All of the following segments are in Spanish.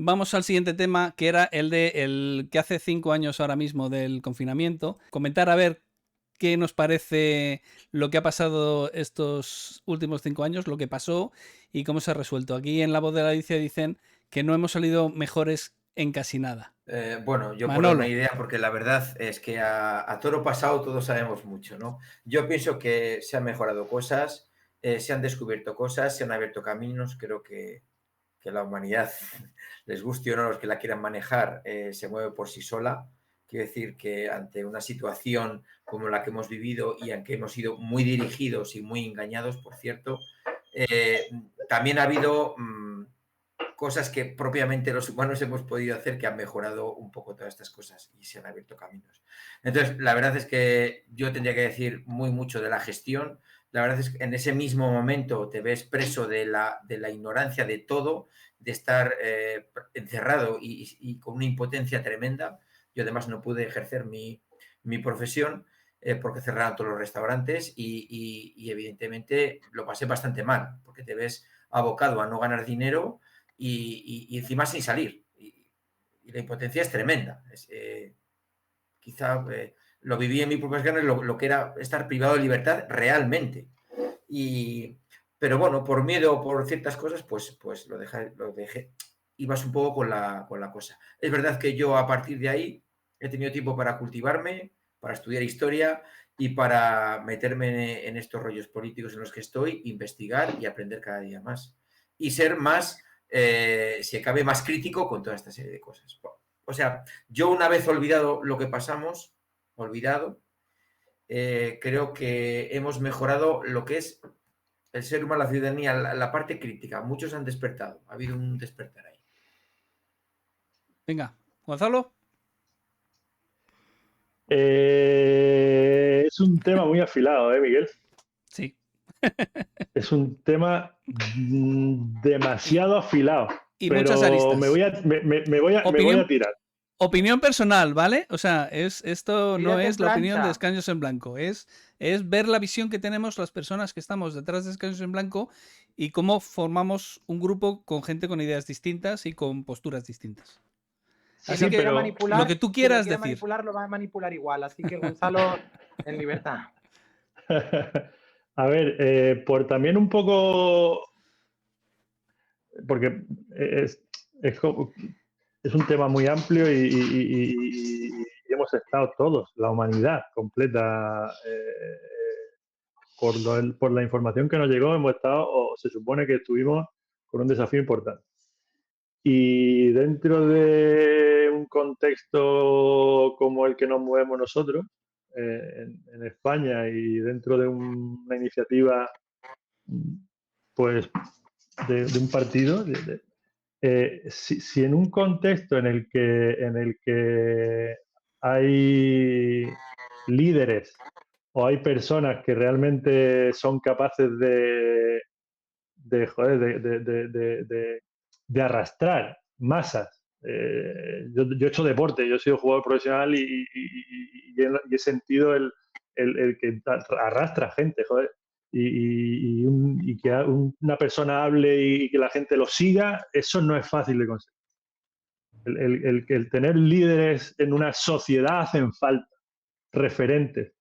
vamos al siguiente tema, que era el que hace 5 años ahora mismo del confinamiento. Comentar a ver qué nos parece lo que ha pasado estos últimos 5 años, lo que pasó y cómo se ha resuelto. Aquí en La Voz de la Alicia dicen que no hemos salido mejores en casi nada. Bueno, yo por dar una Manolo. idea, porque la verdad es que a toro pasado todos sabemos mucho, ¿no? Yo pienso que se han mejorado cosas, se han descubierto cosas, se han abierto caminos, creo que la humanidad, les guste o no los que la quieran manejar, se mueve por sí sola. Quiero decir que ante una situación como la que hemos vivido y en que hemos sido muy dirigidos y muy engañados, por cierto, también ha habido cosas que propiamente los humanos hemos podido hacer que han mejorado un poco todas estas cosas y se han abierto caminos. Entonces, la verdad es que yo tendría que decir muy mucho de la gestión. La verdad es que en ese mismo momento te ves preso de la ignorancia de todo, de estar encerrado y con una impotencia tremenda. Yo además no pude ejercer mi profesión porque cerraron todos los restaurantes y evidentemente lo pasé bastante mal, porque te ves abocado a no ganar dinero y encima sin salir. Y la impotencia es tremenda. Quizá lo viví en mis propias carnes lo que era estar privado de libertad realmente. Pero bueno, por miedo o por ciertas cosas, pues lo dejé. Ibas un poco con la cosa. Es verdad que yo a partir de ahí he tenido tiempo para cultivarme, para estudiar historia y para meterme en estos rollos políticos en los que estoy, investigar y aprender cada día más. Y ser más, si cabe, más crítico con toda esta serie de cosas. O sea, yo una vez olvidado lo que pasamos, olvidado, creo que hemos mejorado lo que es el ser humano, la ciudadanía, la parte crítica. Muchos han despertado, ha habido un despertar ahí. Venga, Gonzalo. Es un tema muy afilado, Miguel? Sí. Es un tema demasiado afilado, Y muchas pero aristas. me voy a tirar. Opinión personal, ¿vale? O sea, esto no Tírate en es la opinión de plancha. Escaños en Blanco, es ver la visión que tenemos las personas que estamos detrás de Escaños en Blanco y cómo formamos un grupo con gente con ideas distintas y con posturas distintas. Si Así lo quiere que lo que manipular, tú quieras decir. manipular, lo va a manipular igual. Así que Gonzalo, en libertad. A ver, por también un poco, porque es, es, es un tema muy amplio y hemos estado todos, la humanidad completa, por la información que nos llegó, hemos estado, o se supone que estuvimos con un desafío importante. Y dentro de un contexto como el que nos movemos nosotros, en España, y dentro de una iniciativa pues de un partido, si en un contexto en el que hay líderes o hay personas que realmente son capaces joder, de arrastrar masas. Yo he hecho deporte, yo he sido jugador profesional y he sentido el que arrastra gente, joder. Y que una persona hable y que la gente lo siga, eso no es fácil de conseguir. El tener líderes en una sociedad hacen falta, referentes.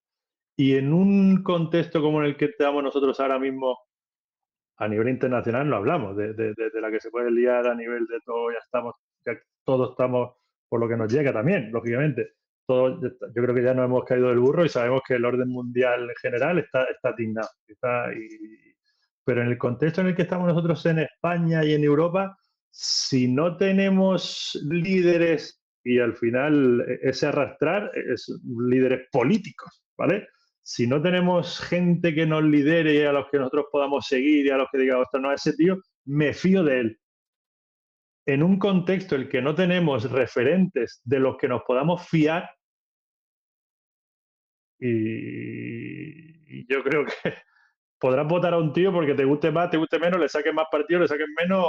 Y en un contexto como en el que estamos nosotros ahora mismo, a nivel internacional no hablamos de la que se puede liar a nivel de todo, ya todos estamos por lo que nos llega también, lógicamente. Yo creo que ya nos hemos caído del burro y sabemos que el orden mundial en general está tignado. Pero en el contexto en el que estamos nosotros en España y en Europa, si no tenemos líderes, y al final ese arrastrar es líderes políticos, ¿vale? Si no tenemos gente que nos lidere y a los que nosotros podamos seguir y a los que digamos, no, ese tío, me fío de él. En un contexto en el que no tenemos referentes de los que nos podamos fiar, y yo creo que podrás votar a un tío porque te guste más, te guste menos, le saques más partido, le saques menos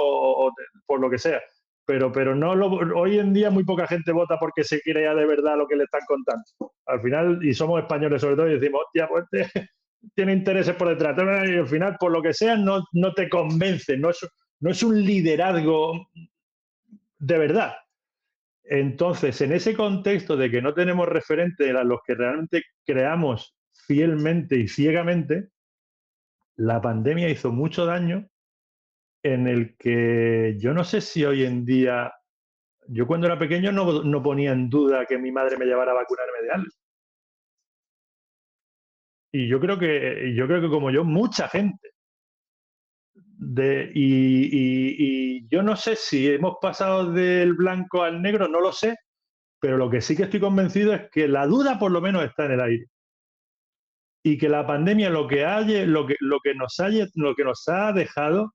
por lo que sea. Pero no hoy en día muy poca gente vota porque se crea de verdad lo que le están contando. Al final, y somos españoles sobre todo, y decimos, hostia, pues tiene intereses por detrás. Y al final, por lo que sea, no te convence. No es un liderazgo de verdad. Entonces, en ese contexto de que no tenemos referentes a los que realmente creamos fielmente y ciegamente, la pandemia hizo mucho daño en el que yo no sé si hoy en día, yo cuando era pequeño no ponía en duda que mi madre me llevara a vacunarme de algo. Y yo creo que como yo, mucha gente. Y yo no sé si hemos pasado del blanco al negro, no lo sé, pero lo que sí que estoy convencido es que la duda por lo menos está en el aire. Y que la pandemia lo que nos ha dejado,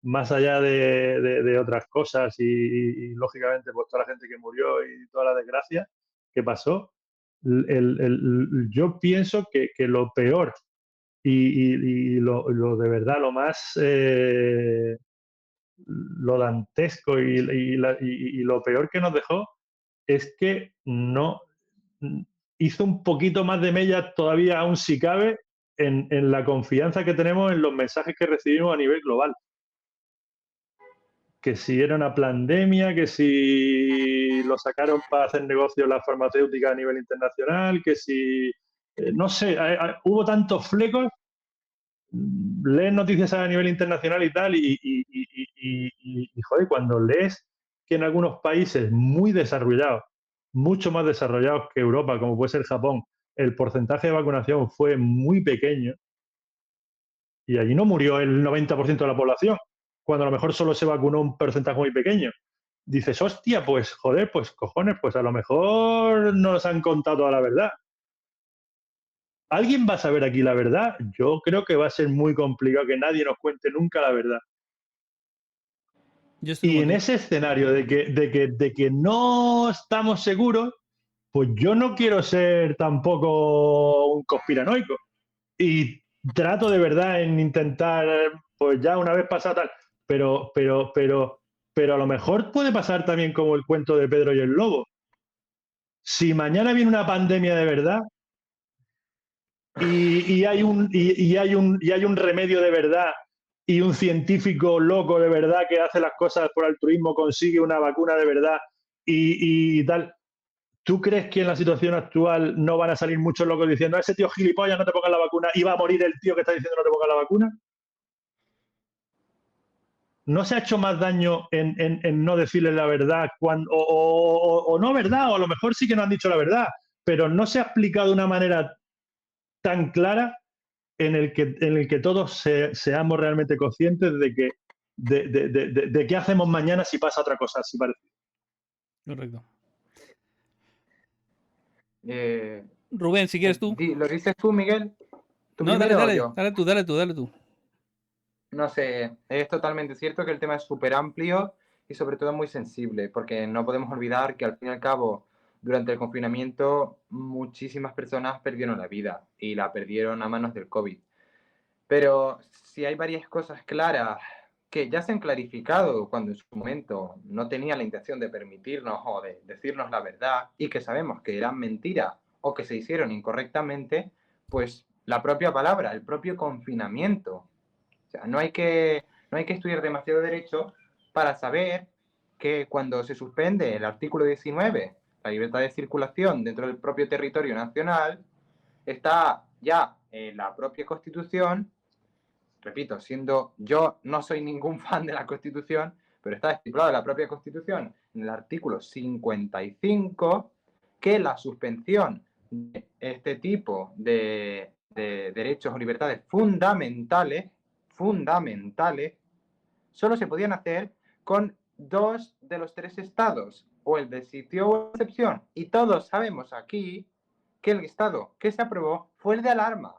más allá de otras cosas y, lógicamente pues toda la gente que murió y toda la desgracia que pasó, yo pienso que lo peor y lo de verdad, lo más lo dantesco y lo peor que nos dejó es que no hizo un poquito más de mella todavía, aún si cabe, en la confianza que tenemos en los mensajes que recibimos a nivel global. Que si era una pandemia, que si lo sacaron para hacer negocio las farmacéuticas a nivel internacional, que si, no sé, hubo tantos flecos, lees noticias a nivel internacional y tal, joder, cuando lees que en algunos países muy desarrollados, mucho más desarrollados que Europa, como puede ser Japón, el porcentaje de vacunación fue muy pequeño y allí no murió el 90% de la población, cuando a lo mejor solo se vacunó un porcentaje muy pequeño. Dices, hostia, pues joder, pues cojones, pues a lo mejor no nos han contado toda la verdad. ¿Alguien va a saber aquí la verdad? Yo creo que va a ser muy complicado que nadie nos cuente nunca la verdad. Y en ese escenario de que no estamos seguros, pues yo no quiero ser tampoco un conspiranoico. Y trato de verdad en intentar, pues ya una vez pasado tal, pero a lo mejor puede pasar también como el cuento de Pedro y el Lobo. Si mañana viene una pandemia de verdad y hay un remedio de verdad y un científico loco de verdad que hace las cosas por altruismo consigue una vacuna de verdad y tal, ¿tú crees que en la situación actual no van a salir muchos locos diciendo a ese tío gilipollas no te pongas la vacuna y va a morir el tío que está diciendo no te pongas la vacuna? ¿No se ha hecho más daño en no decirle la verdad o no verdad? O a lo mejor sí que no han dicho la verdad, pero no se ha explicado de una manera tan clara en el que todos seamos realmente conscientes de qué hacemos mañana si pasa otra cosa así parecida. Correcto. Eh, Rubén, si quieres tú. ¿Lo dices tú, Miguel? ¿Tú No, primero o dale, yo? dale tú. No sé, es totalmente cierto que el tema es súper amplio y sobre todo muy sensible, porque no podemos olvidar que al fin y al cabo, durante el confinamiento, muchísimas personas perdieron la vida y la perdieron a manos del COVID. Pero si hay varias cosas claras que ya se han clarificado cuando en su momento no tenía la intención de permitirnos o de decirnos la verdad y que sabemos que eran mentiras o que se hicieron incorrectamente, pues la propia palabra, el propio confinamiento. O sea, no hay que estudiar demasiado derecho para saber que cuando se suspende el artículo 19, la libertad de circulación dentro del propio territorio nacional, está ya en la propia Constitución. Repito, siendo yo no soy ningún fan de la Constitución, pero está estipulado en la propia Constitución, en el artículo 55, que la suspensión de este tipo de derechos o libertades fundamentales, solo se podían hacer con 2 de los 3 estados, o el de sitio o excepción. Y todos sabemos aquí que el estado que se aprobó fue el de alarma.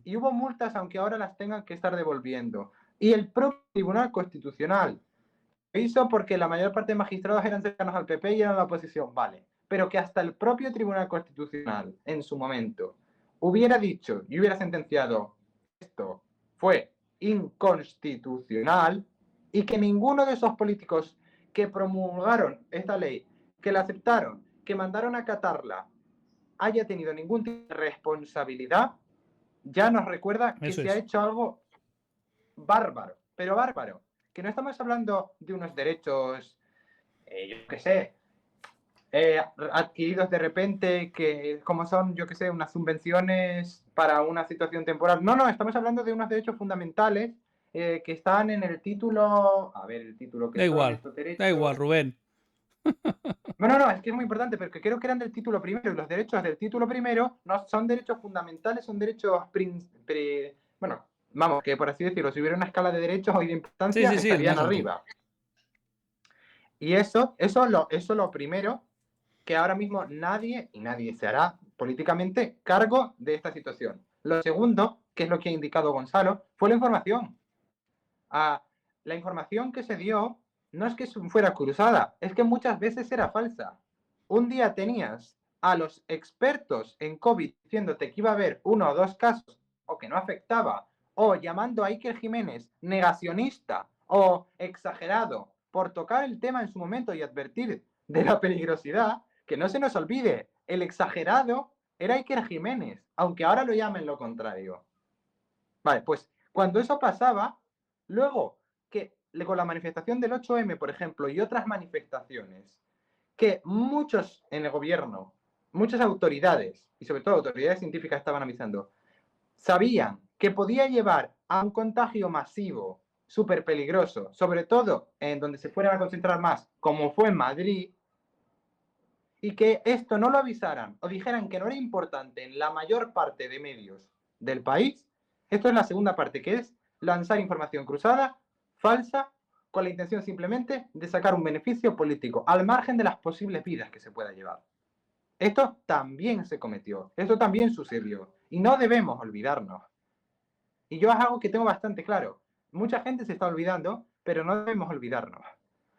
Y hubo multas, aunque ahora las tengan que estar devolviendo. Y el propio Tribunal Constitucional lo hizo porque la mayor parte de magistrados eran cercanos al PP y eran la oposición, vale. Pero que hasta el propio Tribunal Constitucional, en su momento, hubiera dicho y hubiera sentenciado esto fue inconstitucional y que ninguno de esos políticos que promulgaron esta ley, que la aceptaron, que mandaron a acatarla, haya tenido ningún tipo de responsabilidad, ya nos recuerda que se ha hecho algo bárbaro, pero bárbaro. Que no estamos hablando de unos derechos qué sé, adquiridos de repente, que como son, yo qué sé, unas subvenciones para una situación temporal. No, estamos hablando de unos derechos fundamentales que están en el título. A ver, el título que Da son igual, estos derechos. da igual, Rubén. No, es que es muy importante, pero que creo que eran del título primero, y los derechos del título primero no son derechos fundamentales, son derechos bueno, vamos, que por así decirlo, si hubiera una escala de derechos y de importancia, Sí, el estarían más alto. arriba. Y eso lo primero, que ahora mismo nadie se hará políticamente cargo de esta situación. Lo segundo, que es lo que ha indicado Gonzalo, fue la información. La información que se dio no es que fuera cruzada, es que muchas veces era falsa. Un día tenías a los expertos en COVID diciéndote que iba a haber 1 o 2 casos o que no afectaba, o llamando a Iker Jiménez negacionista o exagerado por tocar el tema en su momento y advertir de la peligrosidad, que no se nos olvide, el exagerado era Iker Jiménez, aunque ahora lo llamen lo contrario. Vale, pues cuando eso pasaba, luego que con la manifestación del 8M, por ejemplo, y otras manifestaciones, que muchos en el gobierno, muchas autoridades, y sobre todo autoridades científicas estaban avisando, sabían que podía llevar a un contagio masivo, súper peligroso, sobre todo en donde se fueran a concentrar más, como fue en Madrid, y que esto no lo avisaran o dijeran que no era importante en la mayor parte de medios del país, esto es la segunda parte, que es lanzar información cruzada, falsa, con la intención simplemente de sacar un beneficio político, al margen de las posibles vidas que se pueda llevar. Esto también se cometió, esto también sucedió, y no debemos olvidarnos. Y yo es algo que tengo bastante claro. Mucha gente se está olvidando, pero no debemos olvidarnos.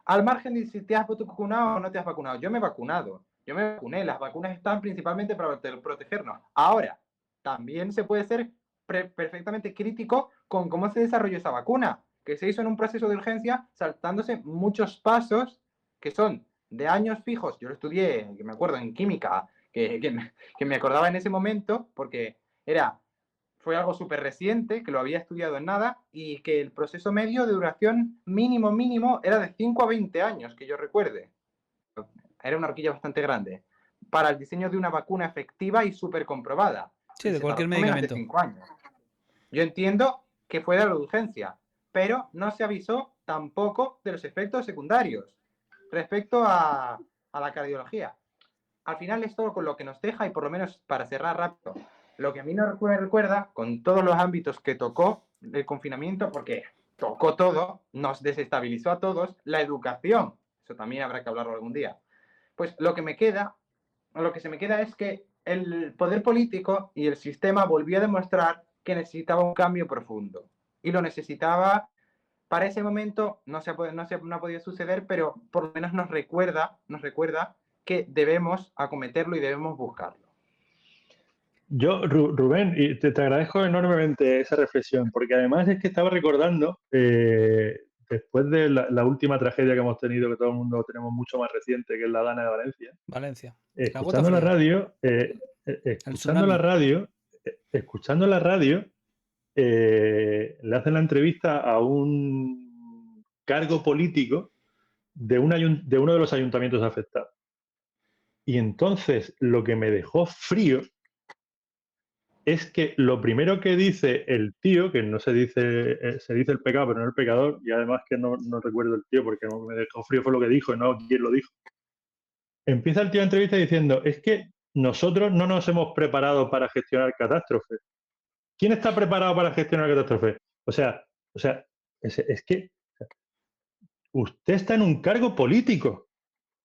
Al margen de si te has vacunado o no te has vacunado. Yo me he vacunado, yo me vacuné. Las vacunas están principalmente para protegernos. Ahora, también se puede ser perfectamente crítico con cómo se desarrolló esa vacuna, que se hizo en un proceso de urgencia saltándose muchos pasos que son de años fijos. Yo lo estudié, que me acuerdo, en química, que me acordaba en ese momento, porque fue algo súper reciente, que lo había estudiado en nada, y que el proceso medio de duración mínimo era de 5 a 20 años, que yo recuerde. Era una horquilla bastante grande. Para el diseño de una vacuna efectiva y súper comprobada. Sí, de cualquier menos de medicamento. 5 años. Yo entiendo que fue de la urgencia, pero no se avisó tampoco de los efectos secundarios respecto a la cardiología. Al final esto con lo que nos deja, y por lo menos para cerrar rápido, lo que a mí no me recuerda, con todos los ámbitos que tocó el confinamiento, porque tocó todo, nos desestabilizó a todos, la educación, eso también habrá que hablarlo algún día. Pues lo que se me queda es que el poder político y el sistema volvió a demostrar que necesitaba un cambio profundo. Y lo necesitaba para ese momento, no ha podido suceder, pero por lo menos nos recuerda que debemos acometerlo y debemos buscarlo. Yo, Rubén, y te agradezco enormemente esa reflexión, porque además es que estaba recordando, después de la última tragedia que hemos tenido, que todo el mundo tenemos mucho más reciente, que es la Dana de Valencia. Valencia. Escuchando la radio, le hacen la entrevista a un cargo político de uno de los ayuntamientos afectados. Y entonces lo que me dejó frío es que lo primero que dice el tío, que no se dice el pecado, pero no el pecador, y además que no recuerdo el tío porque me dejó frío fue lo que dijo, no quién lo dijo. Empieza el tío la entrevista diciendo, es que nosotros no nos hemos preparado para gestionar catástrofes. ¿Quién está preparado para gestionar catástrofes? O sea, es que usted está en un cargo político.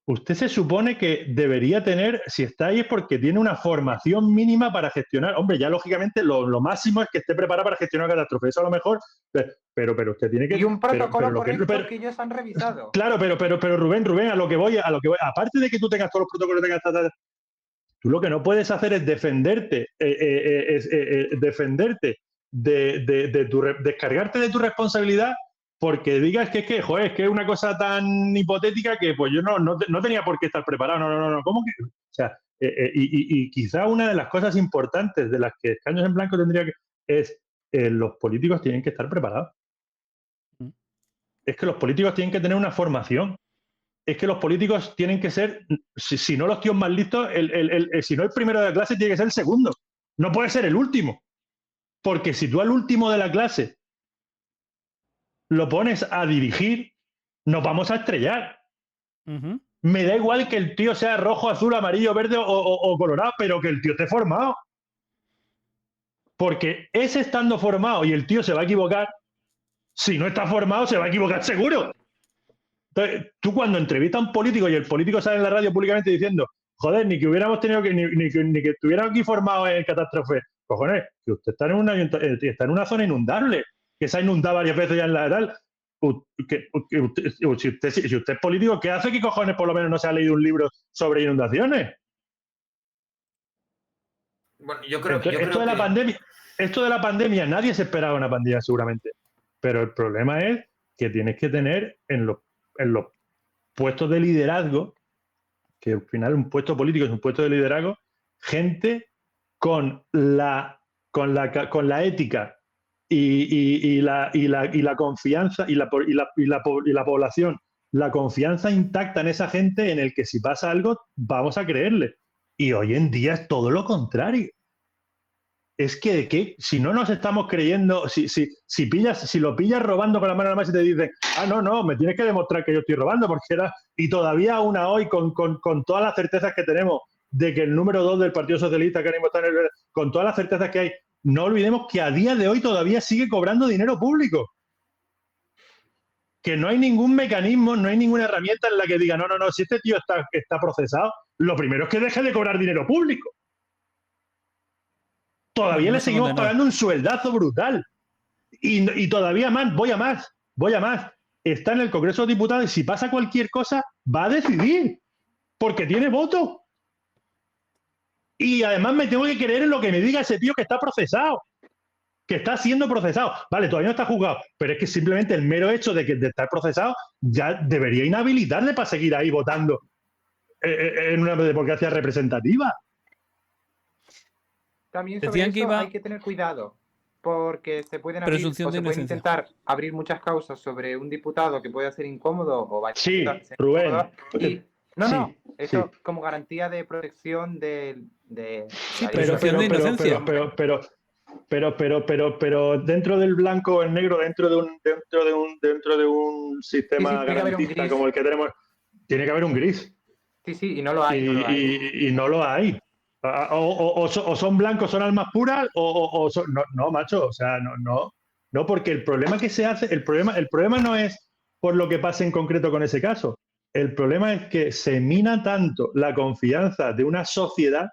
Usted se supone que debería tener, si está ahí es porque tiene una formación mínima para gestionar. Hombre, ya lógicamente lo máximo es que esté preparado para gestionar catástrofes. Eso a lo mejor, pero usted tiene que... Y un protocolo correcto que ellos han revisado. Claro, pero Rubén, a lo que voy. Aparte de que tú tengas todos los protocolos, tú lo que no puedes hacer es defenderte, descargarte de tu responsabilidad porque digas que es una cosa tan hipotética que pues yo no tenía por qué estar preparado. No. ¿Cómo que? O sea, y quizá una de las cosas importantes de las que Escaños en Blanco tendría que es los políticos tienen que estar preparados. Es que los políticos tienen que tener una formación. es que los políticos tienen que ser, si no los tíos más listos, si no el primero de la clase, tiene que ser el segundo. No puede ser el último. Porque si tú al último de la clase lo pones a dirigir, nos vamos a estrellar. Ujú. Me da igual que el tío sea rojo, azul, amarillo, verde o colorado, pero que el tío esté formado. Porque ese estando formado y el tío se va a equivocar, si no está formado se va a equivocar seguro. Entonces, tú cuando entrevistas a un político y el político sale en la radio públicamente diciendo, joder, ni que hubiéramos tenido que, ni que estuviéramos aquí formados en catástrofe, cojones, que usted está en una zona inundable, que se ha inundado varias veces ya en la edad. Si usted es político, ¿qué hace que cojones por lo menos no se ha leído un libro sobre inundaciones? Bueno, yo creo Entonces, que... esto de la pandemia, nadie se esperaba una pandemia seguramente, pero el problema es que tienes que tener en los puestos de liderazgo, que al final un puesto político es un puesto de liderazgo, gente con la ética y la confianza y la población, la confianza intacta en esa gente en el que si pasa algo vamos a creerle. Y hoy en día es todo lo contrario. Es que si no nos estamos creyendo, si lo pillas robando con la mano en la masa y te dicen, no, me tienes que demostrar que yo estoy robando, porque y todavía aún hoy, con todas las certezas que tenemos de que el número 2 del Partido Socialista, que ahora mismo está con todas las certezas que hay, no olvidemos que a día de hoy todavía sigue cobrando dinero público. Que no hay ningún mecanismo, no hay ninguna herramienta en la que diga, no, si este tío está procesado, lo primero es que deje de cobrar dinero público. Todavía le seguimos pagando un sueldazo brutal. Y todavía más, voy a más. Está en el Congreso de Diputados y si pasa cualquier cosa, va a decidir. Porque tiene voto. Y además me tengo que creer en lo que me diga ese tío que está procesado. Que está siendo procesado. Vale, todavía no está juzgado. Pero es que simplemente el mero hecho de estar procesado ya debería inhabilitarle para seguir ahí votando en una democracia representativa. También sobre eso hay que tener cuidado, porque se pueden abrir o se pueden intentar abrir muchas causas sobre un diputado que puede ser incómodo o vaya sí, a ser Rubén. incómodo. Eso como garantía de protección de pero dentro del blanco o el negro, dentro de un sistema garantista como el que tenemos, tiene que haber un gris. Sí, y no lo hay. Y no lo hay. O son blancos, son almas puras, o son, no, macho, o sea, no, porque el problema que se hace, el problema no es por lo que pase en concreto con ese caso. El problema es que se mina tanto la confianza de una sociedad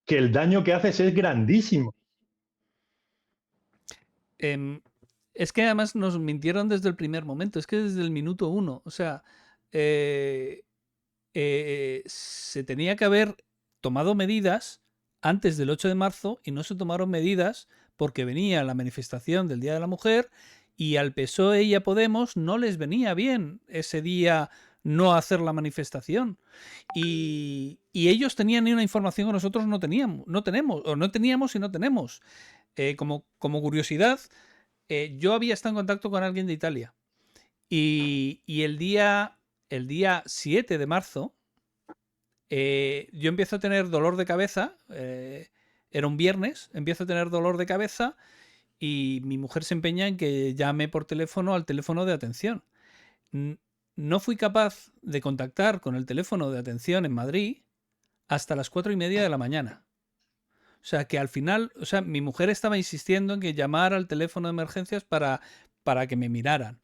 que el daño que haces es grandísimo. Es que además nos mintieron desde el primer momento, es que desde el minuto 1, o sea, se tenía que haber tomado medidas antes del 8 de marzo y no se tomaron medidas porque venía la manifestación del Día de la Mujer y al PSOE y a Podemos no les venía bien ese día no hacer la manifestación. Y ellos tenían una información que nosotros no tenemos. Como curiosidad, yo había estado en contacto con alguien de Italia y el día 7 de marzo yo empiezo a tener dolor de cabeza, era un viernes, empiezo a tener dolor de cabeza y mi mujer se empeña en que llame por teléfono al teléfono de atención. No fui capaz de contactar con el teléfono de atención en Madrid hasta las 4:30 de la mañana. O sea, que al final, mi mujer estaba insistiendo en que llamara al teléfono de emergencias para que me miraran.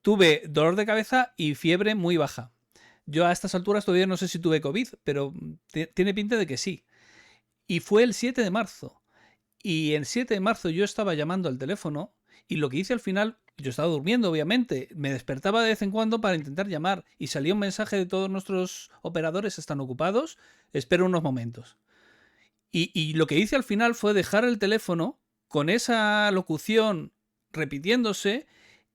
Tuve dolor de cabeza y fiebre muy baja. Yo a estas alturas todavía no sé si tuve COVID, pero tiene pinta de que sí. Y fue el 7 de marzo. Y el 7 de marzo yo estaba llamando al teléfono y lo que hice al final, yo estaba durmiendo obviamente, me despertaba de vez en cuando para intentar llamar y salía un mensaje de todos nuestros operadores están ocupados, espera unos momentos. Y lo que hice al final fue dejar el teléfono con esa locución repitiéndose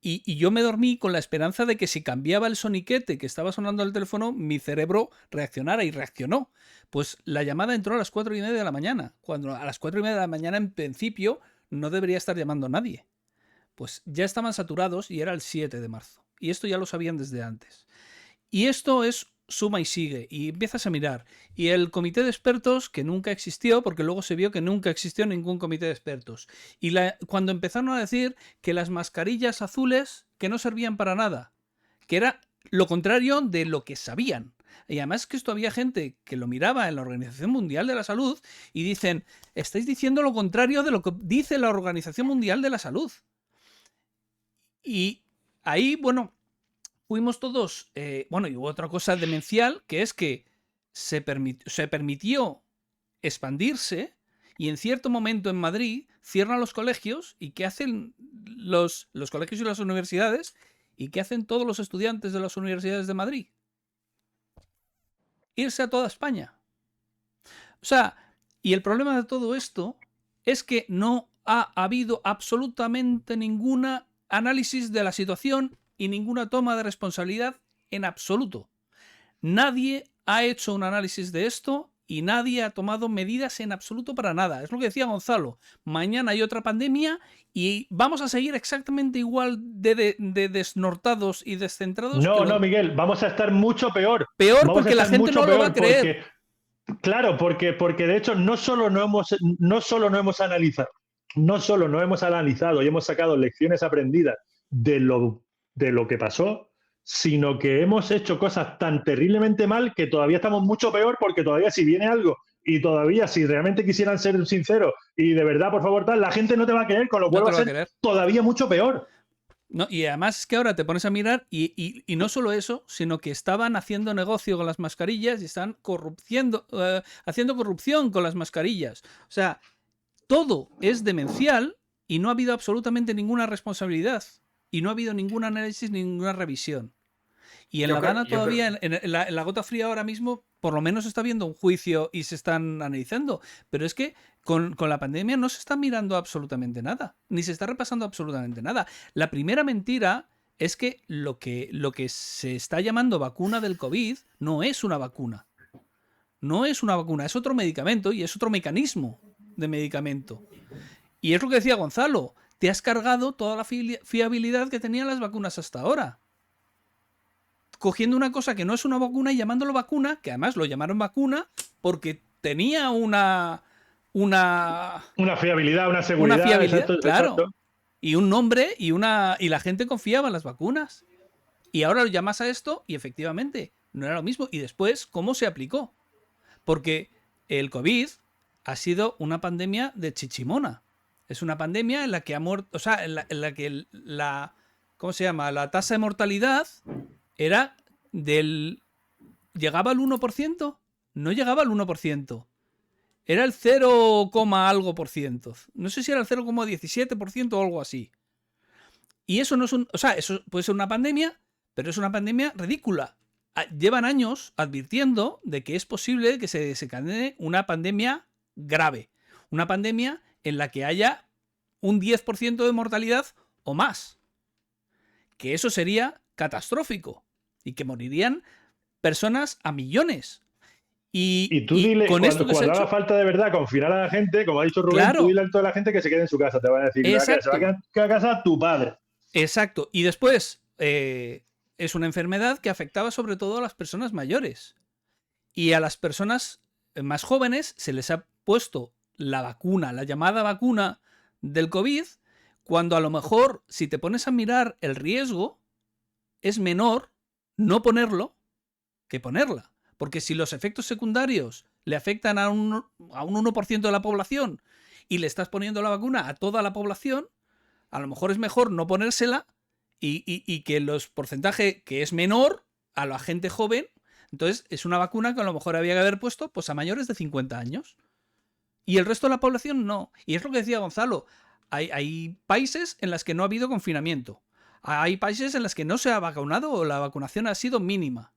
y yo me dormí con la esperanza de que si cambiaba el soniquete que estaba sonando al teléfono, mi cerebro reaccionara y reaccionó. Pues la llamada entró a las 4:30 de la mañana, cuando a las 4:30 de la mañana en principio no debería estar llamando a nadie. Pues ya estaban saturados y era el 7 de marzo. y esto ya lo sabían desde antes. Y esto es suma y sigue, y empiezas a mirar. Y el comité de expertos, que nunca existió, porque luego se vio que nunca existió ningún comité de expertos. Y cuando empezaron a decir que las mascarillas azules que no servían para nada, que era lo contrario de lo que sabían. Y además que esto había gente que lo miraba en la Organización Mundial de la Salud y dicen, estáis diciendo lo contrario de lo que dice la Organización Mundial de la Salud. Y ahí, bueno, fuimos todos, y hubo otra cosa demencial, que es que se permitió expandirse y en cierto momento en Madrid cierran los colegios y ¿qué hacen los colegios y las universidades? ¿Y qué hacen todos los estudiantes de las universidades de Madrid? Irse a toda España. O sea, y el problema de todo esto es que no ha habido absolutamente ningún análisis de la situación y ninguna toma de responsabilidad en absoluto. Nadie ha hecho un análisis de esto y nadie ha tomado medidas en absoluto para nada. Es lo que decía Gonzalo. Mañana hay otra pandemia y vamos a seguir exactamente igual de desnortados y descentrados. No, Miguel, vamos a estar mucho peor. Peor porque la gente no lo va a creer. Claro, porque de hecho no solo no hemos analizado y hemos sacado lecciones aprendidas de lo que pasó, sino que hemos hecho cosas tan terriblemente mal que todavía estamos mucho peor, porque todavía si viene algo y todavía si realmente quisieran ser sinceros y de verdad, por favor, la gente no te va a creer, con lo cual va a ser todavía mucho peor. No, y además es que ahora te pones a mirar y no solo eso, sino que estaban haciendo negocio con las mascarillas y están haciendo corrupción con las mascarillas. O sea, todo es demencial y no ha habido absolutamente ninguna responsabilidad. Y no ha habido ningún análisis, ninguna revisión. Y en La Habana todavía, en la Gota Fría ahora mismo, por lo menos está habiendo un juicio y se están analizando. Pero es que con la pandemia no se está mirando absolutamente nada. Ni se está repasando absolutamente nada. La primera mentira es que lo que se está llamando vacuna del COVID no es una vacuna. No es una vacuna, es otro medicamento y es otro mecanismo de medicamento. Y es lo que decía Gonzalo. Te has cargado toda la fiabilidad que tenían las vacunas hasta ahora. Cogiendo una cosa que no es una vacuna y llamándolo vacuna, que además lo llamaron vacuna porque tenía una fiabilidad, una seguridad. Una fiabilidad, exacto, claro. Exacto. Y un nombre y la gente confiaba en las vacunas. Y ahora lo llamas a esto y efectivamente no era lo mismo. Y después, ¿cómo se aplicó? Porque el COVID ha sido una pandemia de chichimona. Es una pandemia en la que ha muerto, o sea, en la que ¿cómo se llama? La tasa de mortalidad era ¿llegaba al 1%? No llegaba al 1%. Era el 0, algo por ciento. No sé si era el 0,17% o algo así. Y eso no es o sea, eso puede ser una pandemia, pero es una pandemia ridícula. Llevan años advirtiendo de que es posible que se desencadene una pandemia grave. Una pandemia en la que haya un 10% de mortalidad o más. Que eso sería catastrófico y que morirían personas a millones. Y tú dile, con cuando haga falta de verdad confinar a la gente, como ha dicho Rubén, claro, tú dile a toda la gente que se quede en su casa, te van a decir, que se va a quedar a casa tu padre. Exacto. Y después, es una enfermedad que afectaba sobre todo a las personas mayores. Y a las personas más jóvenes se les ha puesto la vacuna, la llamada vacuna del COVID, cuando a lo mejor, si te pones a mirar el riesgo, es menor no ponerlo que ponerla. Porque si los efectos secundarios le afectan a un 1% de la población y le estás poniendo la vacuna a toda la población, a lo mejor es mejor no ponérsela y que los porcentaje que es menor a la gente joven. Entonces es una vacuna que a lo mejor había que haber puesto pues a mayores de 50 años. Y el resto de la población no. Y es lo que decía Gonzalo. Hay países en los que no ha habido confinamiento. Hay países en los que no se ha vacunado o la vacunación ha sido mínima.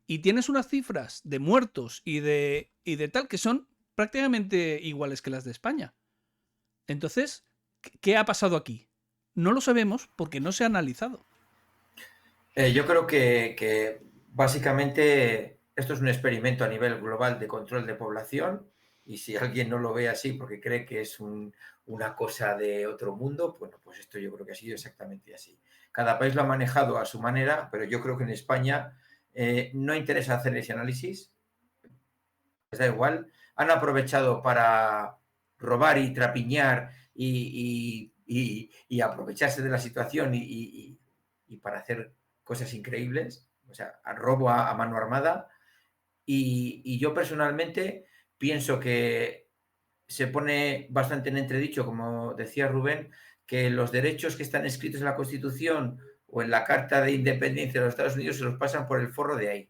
Y tienes unas cifras de muertos y de tal que son prácticamente iguales que las de España. Entonces, ¿qué ha pasado aquí? No lo sabemos porque no se ha analizado. Yo creo que básicamente esto es un experimento a nivel global de control de población y si alguien no lo ve así porque cree que es una cosa de otro mundo, bueno, pues esto yo creo que ha sido exactamente así. cada país lo ha manejado a su manera, pero yo creo que en España no interesa hacer ese análisis, les da igual, han aprovechado para robar y trapiñar y aprovecharse de la situación y para hacer cosas increíbles, o sea, robo a mano armada. Y yo personalmente pienso que se pone bastante en entredicho, como decía Rubén, que los derechos que están escritos en la Constitución o en la Carta de Independencia de los Estados Unidos se los pasan por el forro de ahí.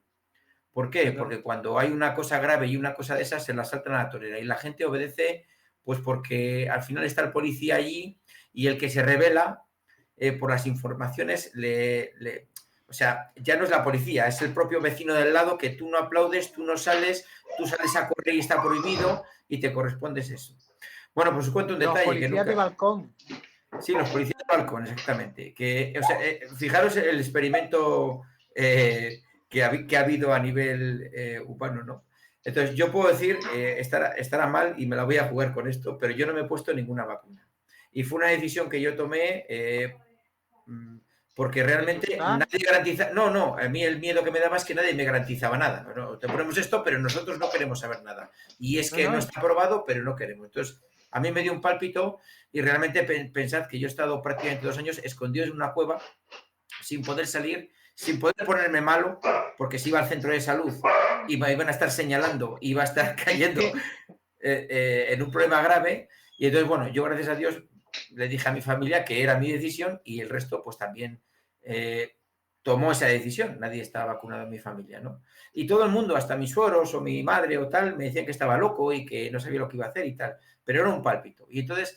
¿Por qué? Claro. Porque cuando hay una cosa grave y una cosa de esas, se la saltan a la torera y la gente obedece, pues porque al final está el policía allí y el que se revela por las informaciones o sea, ya no es la policía, es el propio vecino del lado que tú no aplaudes, tú sales a correr y está prohibido y te correspondes eso. Bueno, pues os cuento un detalle. Los policías de balcón. Sí, los policías de balcón, exactamente. Que, o sea, fijaros el experimento que ha habido a nivel humano, ¿no? Entonces, yo puedo decir, estará mal y me la voy a jugar con esto, pero yo no me he puesto ninguna vacuna. Y fue una decisión que yo tomé porque realmente nadie garantiza... No, a mí el miedo que me daba es que nadie me garantizaba nada. Bueno, te ponemos esto, pero nosotros no queremos saber nada. Y es que no está aprobado, pero no queremos. Entonces, a mí me dio un pálpito y realmente pensad que yo he estado prácticamente 2 años escondido en una cueva sin poder salir, sin poder ponerme malo, porque si iba al centro de salud y me iban a estar señalando, iba a estar cayendo en un problema grave. Y entonces, bueno, yo gracias a Dios le dije a mi familia que era mi decisión y el resto pues también tomó esa decisión. Nadie estaba vacunado en mi familia, ¿no? Y todo el mundo, hasta mis suegros o mi madre o tal, me decían que estaba loco y que no sabía lo que iba a hacer y tal, pero era un pálpito. Y entonces,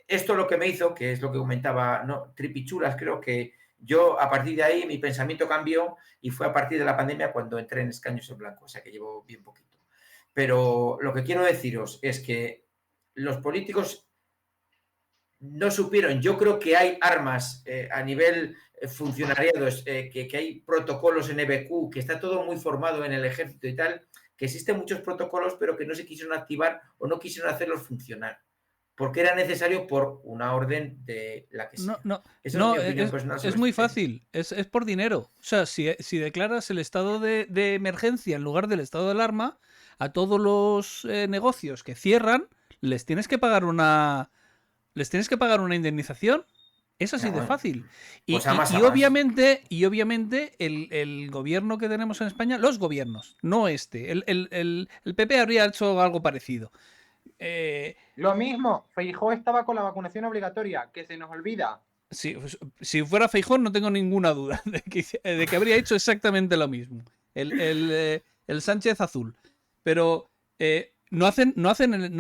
esto lo que me hizo, que es lo que comentaba, ¿no? Tripichulas, creo que yo a partir de ahí mi pensamiento cambió y fue a partir de la pandemia cuando entré en escaños en blanco, o sea que llevo bien poquito. Pero lo que quiero deciros es que los políticos no supieron, yo creo que hay armas a nivel funcionariados, que hay protocolos en EBQ, que está todo muy formado en el ejército y tal, que existen muchos protocolos, pero que no se quisieron activar o no quisieron hacerlos funcionar, porque era necesario por una orden de la que sea. Es muy fácil, es por dinero. O sea, si declaras el estado de emergencia en lugar del estado de alarma, a todos los negocios que cierran, les tienes que pagar una indemnización. Es así de fácil. Y, pues obviamente el gobierno que tenemos en España, los gobiernos, no este. El PP habría hecho algo parecido. Lo mismo, Feijóo estaba con la vacunación obligatoria, que se nos olvida. Si fuera Feijóo no tengo ninguna duda de que habría hecho exactamente lo mismo. El Sánchez azul. Pero no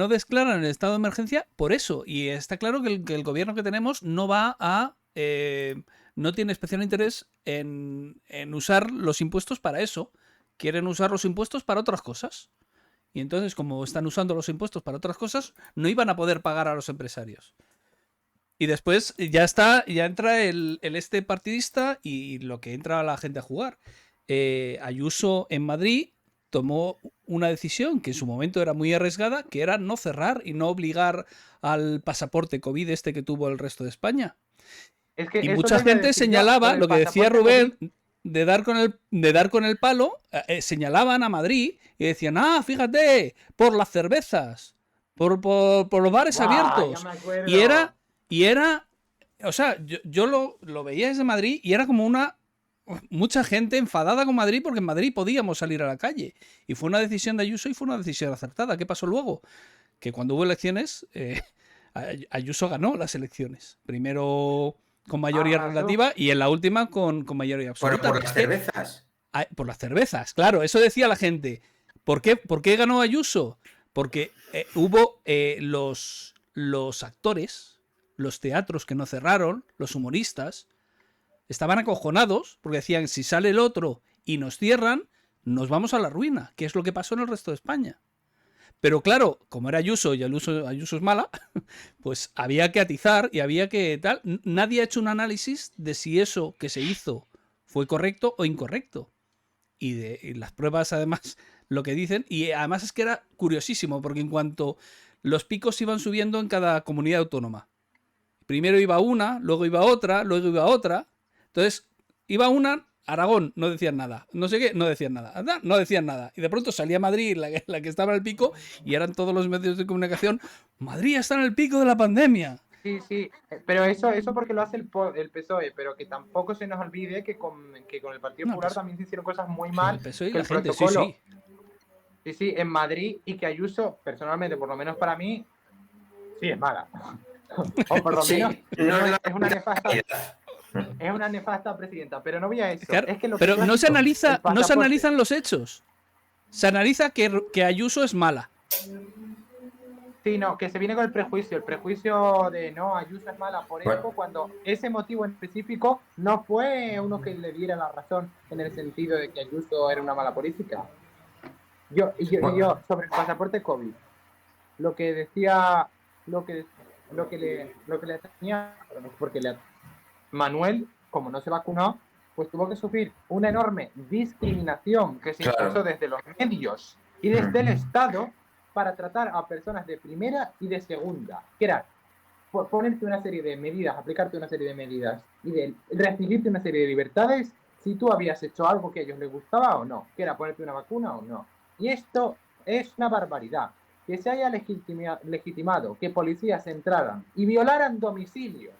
declaran el estado de emergencia por eso. Y está claro que el gobierno que tenemos no tiene especial interés en usar los impuestos para eso. Quieren usar los impuestos para otras cosas. Y entonces, como están usando los impuestos para otras cosas, no iban a poder pagar a los empresarios. Y después ya entra el partidista y lo que entra la gente a jugar. Ayuso en Madrid tomó una decisión que en su momento era muy arriesgada, que era no cerrar y no obligar al pasaporte COVID que tuvo el resto de España. Y mucha gente señalaba, lo que decía Rubén, de dar con el palo, señalaban a Madrid y decían, fíjate, por las cervezas, por los bares abiertos. Y era, o sea, yo lo veía desde Madrid y era como mucha gente enfadada con Madrid porque en Madrid podíamos salir a la calle. Y fue una decisión de Ayuso y fue una decisión acertada. ¿Qué pasó luego? Que cuando hubo elecciones, Ayuso ganó las elecciones. Primero con mayoría relativa y en la última con mayoría absoluta. Por las cervezas. Por las cervezas, claro. Eso decía la gente. ¿Por qué ganó Ayuso? Porque hubo los actores, los teatros que no cerraron, los humoristas, estaban acojonados porque decían, si sale el otro y nos cierran, nos vamos a la ruina, que es lo que pasó en el resto de España. Pero claro, como era Ayuso y Ayuso es mala, pues había que atizar y había que tal. Nadie ha hecho un análisis de si eso que se hizo fue correcto o incorrecto. Y las pruebas, además, lo que dicen. Y además es que era curiosísimo, porque en cuanto los picos iban subiendo en cada comunidad autónoma. Primero iba una, luego iba otra, luego iba otra. Entonces, iba una, Aragón, no decían nada. No sé qué, no decían nada. Anda, no decían nada. Y de pronto salía Madrid, la que estaba en el pico, y eran todos los medios de comunicación, Madrid está en el pico de la pandemia. Sí, sí, pero eso porque lo hace el PSOE, pero que tampoco se nos olvide que con el Partido No, Popular pues, también se hicieron cosas muy el mal, PSOE y que la el gente, sí, protocolo, sí. sí, sí, en Madrid, y que Ayuso, personalmente, por lo menos para mí, sí es mala. O por lo Sí, menos no es la es una nefasta, realidad. es una nefasta presidenta, pero no voy a eso. Claro, Es que lo pero que no se el analiza, no se pasaporte. analizan los hechos. Se analiza que Ayuso es mala. Sí, no, que se viene con el prejuicio de no, Ayuso es mala por Bueno. esto, cuando ese motivo en específico no fue uno que le diera la razón en el sentido de que Ayuso era una mala política. Yo sobre el pasaporte COVID, lo que decía, lo que le tenía, porque Manuel, como no se vacunó, pues tuvo que sufrir una enorme discriminación que se Claro. impuso desde los medios y desde el Estado para tratar a personas de primera y de segunda, que era ponerte una serie de medidas, aplicarte una serie de medidas y de restringirte una serie de libertades si tú habías hecho algo que a ellos les gustaba o no, que era ponerte una vacuna o no. Y esto es una barbaridad. Que se haya legitimado que policías entraran y violaran domicilios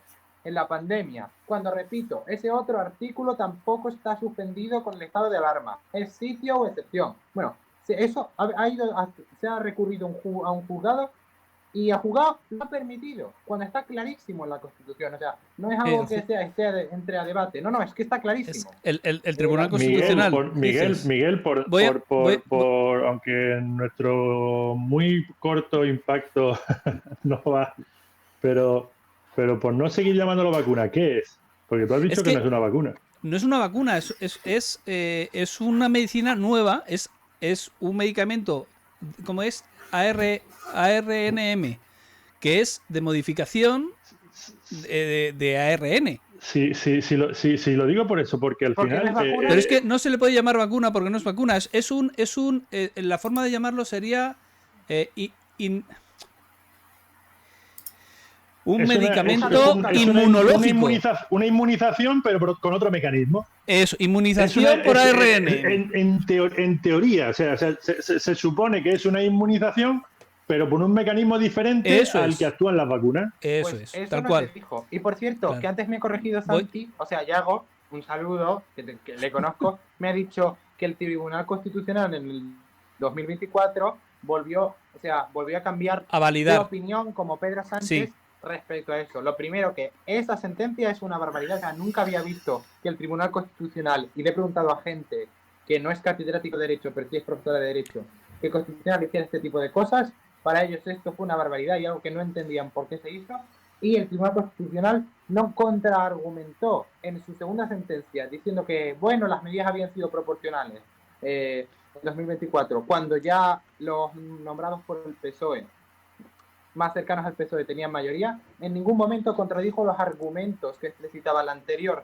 en la pandemia, cuando, repito, ese otro artículo tampoco está suspendido con el estado de alarma, es sitio o excepción. Bueno, eso se ha recurrido a un juzgado y a juzgado lo ha permitido, cuando está clarísimo en la Constitución. O sea, no es algo que entre a debate, no, es que está clarísimo. El Tribunal Miguel, Constitucional. Miguel, aunque en nuestro muy corto impacto no va, pero por no seguir llamándolo vacuna, ¿qué es? Porque tú has dicho que no es una vacuna. No es una vacuna, es una medicina nueva, es un medicamento, como es ARNM, que es de modificación de ARN. Sí, lo digo por eso, porque al final... No es vacuna. Pero es que no se le puede llamar vacuna porque no es vacuna. La forma de llamarlo sería un medicamento inmunológico. Una inmunización, pero con otro mecanismo. Eso, inmunización por ARN. En teoría, o sea, se supone que es una inmunización, pero por un mecanismo diferente al que actúan las vacunas. Eso pues es, eso tal no cual. Se dijo. Y por cierto, que antes me he corregido Santi, o sea, Yago, un saludo, que le conozco, me ha dicho que el Tribunal Constitucional en el 2024 volvió a cambiar a validar de opinión como Pedro Sánchez respecto a eso. Lo primero, que esa sentencia es una barbaridad. O sea, nunca había visto que el Tribunal Constitucional, y le he preguntado a gente que no es catedrático de Derecho, pero sí es profesora de Derecho, que Constitucional hiciera este tipo de cosas. Para ellos esto fue una barbaridad y algo que no entendían por qué se hizo. Y el Tribunal Constitucional no contraargumentó en su segunda sentencia diciendo que, bueno, las medidas habían sido proporcionales en 2024, cuando ya los nombrados por el PSOE, más cercanos al PSOE, tenían mayoría. En ningún momento contradijo los argumentos que explicitaba la anterior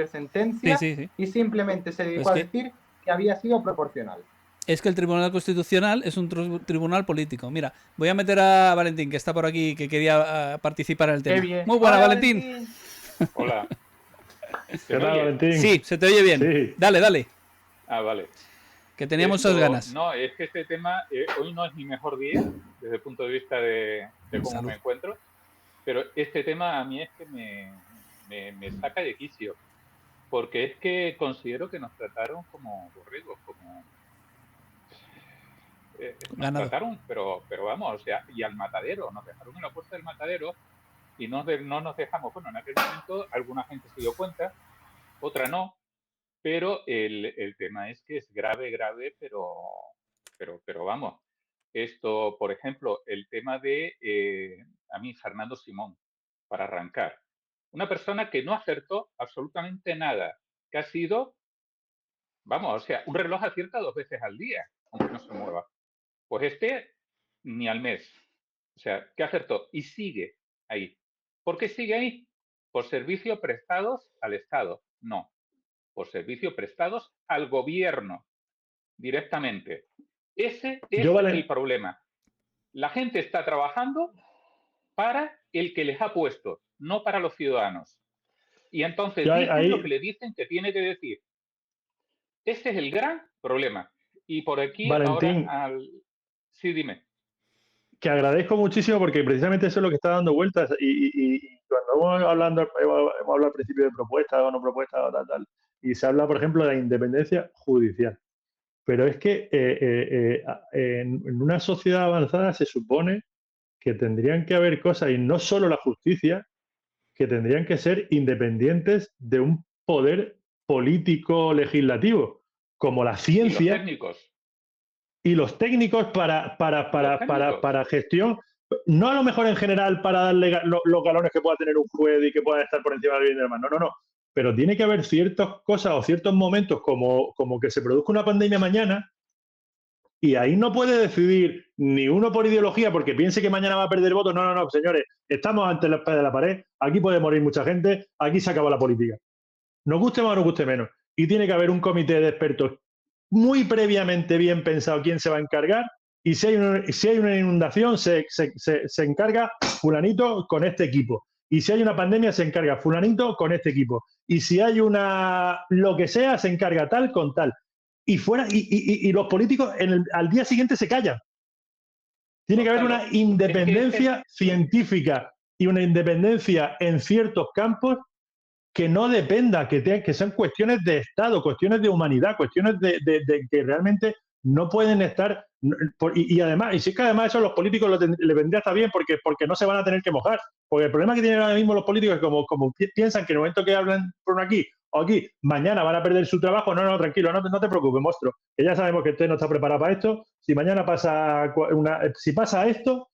sentencia y simplemente se dedicó a decir que había sido proporcional. Es que el Tribunal Constitucional es un tribunal político. Mira, voy a meter a Valentín, que está por aquí, que quería participar en el tema. Muy buena, Hola, Valentín. Hola. ¿Qué tal, Valentín? Sí, se te oye bien. Sí. Dale. Ah, vale. Que teníamos muchas ganas. No, es que este tema hoy no es mi mejor día desde el punto de vista de cómo me encuentro, pero este tema a mí es que me saca de quicio, porque es que considero que nos trataron como borregos, como... nos trataron, pero vamos, o sea, y al matadero, nos dejaron en la puerta del matadero y no nos dejamos. Bueno, en aquel momento alguna gente se dio cuenta, otra no, pero el tema es que es grave, pero vamos. Esto, por ejemplo, el tema de, a mí, Fernando Simón, para arrancar. Una persona que no acertó absolutamente nada, que ha sido, vamos, o sea, un reloj acierta 2 veces al día, aunque no se mueva. Pues ni al mes. O sea, ¿qué acertó? Y sigue ahí. ¿Por qué sigue ahí? ¿Por servicios prestados al Estado? No. Por servicios prestados al gobierno directamente. Ese es el problema. La gente está trabajando para el que les ha puesto, no para los ciudadanos. Y entonces Yo dicen lo que le dicen que tiene que decir. Este es el gran problema. Y por aquí Valentín, ahora Sí, dime. que agradezco muchísimo porque precisamente eso es lo que está dando vueltas y cuando hemos hablado al principio de propuestas o no propuestas o tal, y se habla, por ejemplo, de la independencia judicial. Pero es que en una sociedad avanzada se supone que tendrían que haber cosas, y no solo la justicia, que tendrían que ser independientes de un poder político legislativo, como la Y los ciencia técnicos. y los técnicos para gestión, no a lo mejor en general para darle los galones que pueda tener un juez y que pueda estar por encima del bien y del mal, no, pero tiene que haber ciertas cosas o ciertos momentos como que se produzca una pandemia mañana y ahí no puede decidir ni uno por ideología porque piense que mañana va a perder votos, no, señores, estamos ante la espada de la pared, aquí puede morir mucha gente, aquí se acaba la política. Nos guste más o nos guste menos. Y tiene que haber un comité de expertos muy previamente bien pensado quién se va a encargar y si hay una inundación se encarga fulanito con este equipo. Y si hay una pandemia se encarga fulanito con este equipo. Y si hay lo que sea se encarga tal con tal. Y los políticos al día siguiente se callan. Tiene que haber una independencia científica y una independencia en ciertos campos que no dependa, que sean cuestiones de Estado, cuestiones de humanidad, cuestiones de que realmente no pueden estar. Y además, y si es que además eso a los políticos le vendría hasta bien porque no se van a tener que mojar. Porque el problema que tienen ahora mismo los políticos es como piensan que en el momento que hablan por aquí o aquí, mañana van a perder su trabajo. No, tranquilo, no te preocupes, monstruo. Que ya sabemos que usted no está preparado para esto. Si mañana si pasa esto,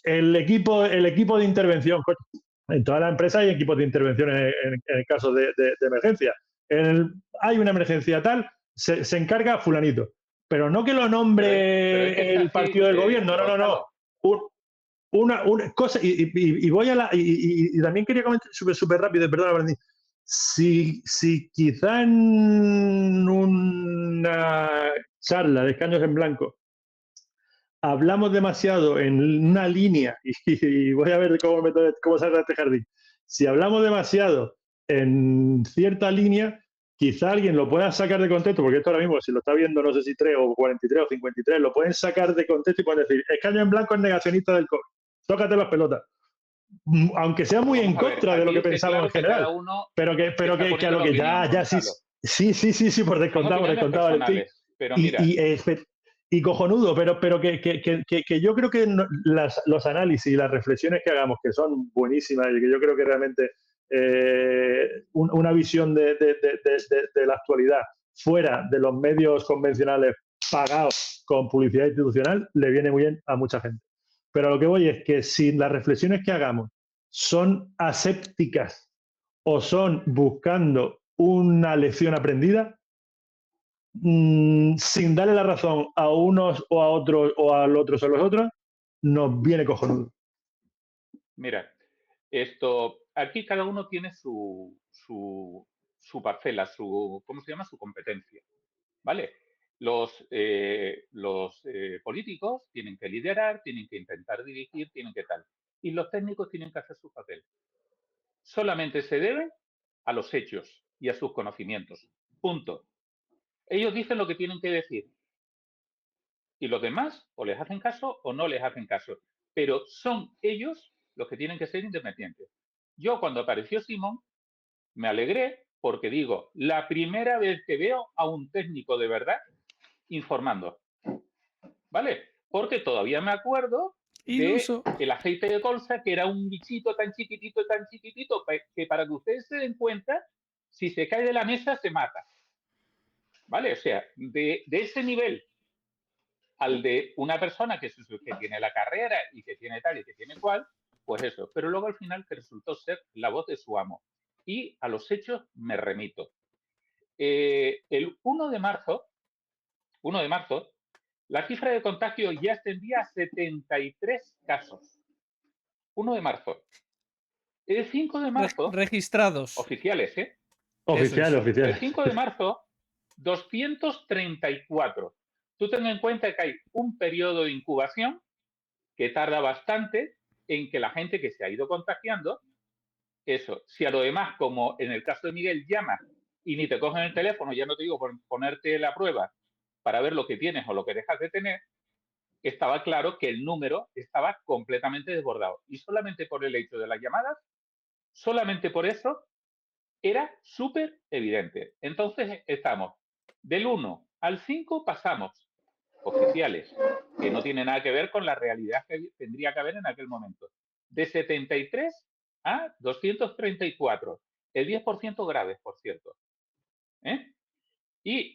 el equipo de intervención, en todas las empresas hay equipos de intervención en caso de emergencia. Hay una emergencia tal, se encarga fulanito. Pero no que lo nombre el partido del gobierno, no. Una cosa, y voy a y también quería comentar súper rápido, perdona, Valentín. Si quizá en una charla de escaños en blanco hablamos demasiado en una línea, y voy a ver cómo sale este jardín. Si hablamos demasiado en cierta línea, quizá alguien lo pueda sacar de contexto, porque esto ahora mismo, si lo está viendo, no sé si 3 o 43 o 53, lo pueden sacar de contexto y pueden decir, escaño en blanco es negacionista del COVID. Tócate las pelotas. Aunque sea muy en contra de lo que pensamos en general. Pero que a lo que ya sí, por descontado, Valentín. Pero mira, y cojonudo, pero que yo creo que los análisis y las reflexiones que hagamos, que son buenísimas y que yo creo que realmente una visión de la actualidad fuera de los medios convencionales pagados con publicidad institucional, le viene muy bien a mucha gente. Pero a lo que voy es que si las reflexiones que hagamos son asépticas o son buscando una lección aprendida, sin darle la razón a unos o a otros o a los otros o a los otros, nos viene cojonudo. Mira, aquí cada uno tiene su parcela, ¿cómo se llama? Su competencia, ¿vale? Los políticos tienen que liderar, tienen que intentar dirigir, tienen que tal. Y los técnicos tienen que hacer su papel. Solamente se deben a los hechos y a sus conocimientos. Punto. Ellos dicen lo que tienen que decir. Y los demás o les hacen caso o no les hacen caso. Pero son ellos los que tienen que ser independientes. Yo cuando apareció Simón me alegré porque digo, la primera vez que veo a un técnico de verdad informando. ¿Vale? Porque todavía me acuerdo del aceite de colza, que era un bichito tan chiquitito, que para que ustedes se den cuenta, si se cae de la mesa se mata. ¿Vale? O sea, de ese nivel al de una persona que tiene la carrera y que tiene tal y que tiene cual, pues eso. Pero luego al final que resultó ser la voz de su amo. Y a los hechos me remito. El 1 de marzo, la cifra de contagio ya ascendía a 73 casos. 1 de marzo. El 5 de marzo... Registrados. Oficiales, ¿eh? Oficiales. El 5 de marzo, 234. Tú ten en cuenta que hay un periodo de incubación que tarda bastante en que la gente que se ha ido contagiando eso. Si a lo demás, como en el caso de Miguel, llamas y ni te cogen el teléfono, ya no te digo por ponerte la prueba para ver lo que tienes o lo que dejas de tener, estaba claro que el número estaba completamente desbordado. Y solamente por el hecho de las llamadas, solamente por eso, era súper evidente. Entonces estamos del 1 al 5, pasamos oficiales, que no tiene nada que ver con la realidad que tendría que haber en aquel momento. De 73 a 234. El 10% graves, por cierto. Y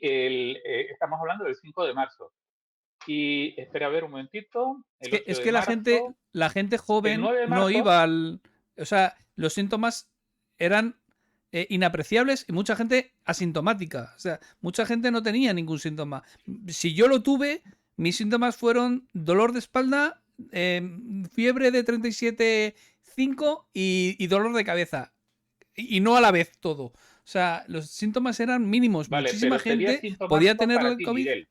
estamos hablando del 5 de marzo. Y espera a ver un momentito. Es que la gente joven no iba al... O sea, los síntomas eran inapreciables y mucha gente asintomática. O sea, mucha gente no tenía ningún síntoma. Si yo lo tuve, mis síntomas fueron dolor de espalda, fiebre de 37,5 y dolor de cabeza. Y no a la vez todo. O sea, los síntomas eran mínimos. Vale, muchísima gente podía tener el COVID. Miguel.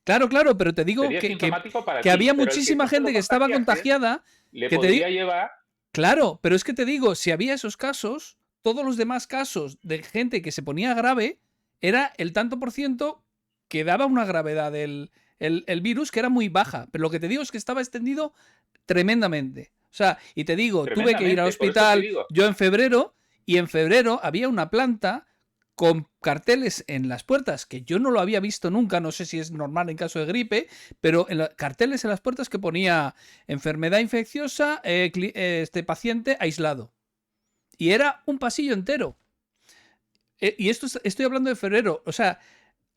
Claro, pero te digo que había muchísima gente que estaba contagiada. Le podría llevar... Claro, pero es que te digo, si había esos casos, todos los demás casos de gente que se ponía grave, era el tanto por ciento que daba una gravedad del virus que era muy baja. Pero lo que te digo es que estaba extendido tremendamente. O sea, y te digo, tuve que ir al hospital yo en febrero, y en febrero había una planta con carteles en las puertas, que yo no lo había visto nunca, no sé si es normal en caso de gripe, pero carteles en las puertas que ponía enfermedad infecciosa, paciente aislado. Y era un pasillo entero. Y esto estoy hablando de febrero. O sea,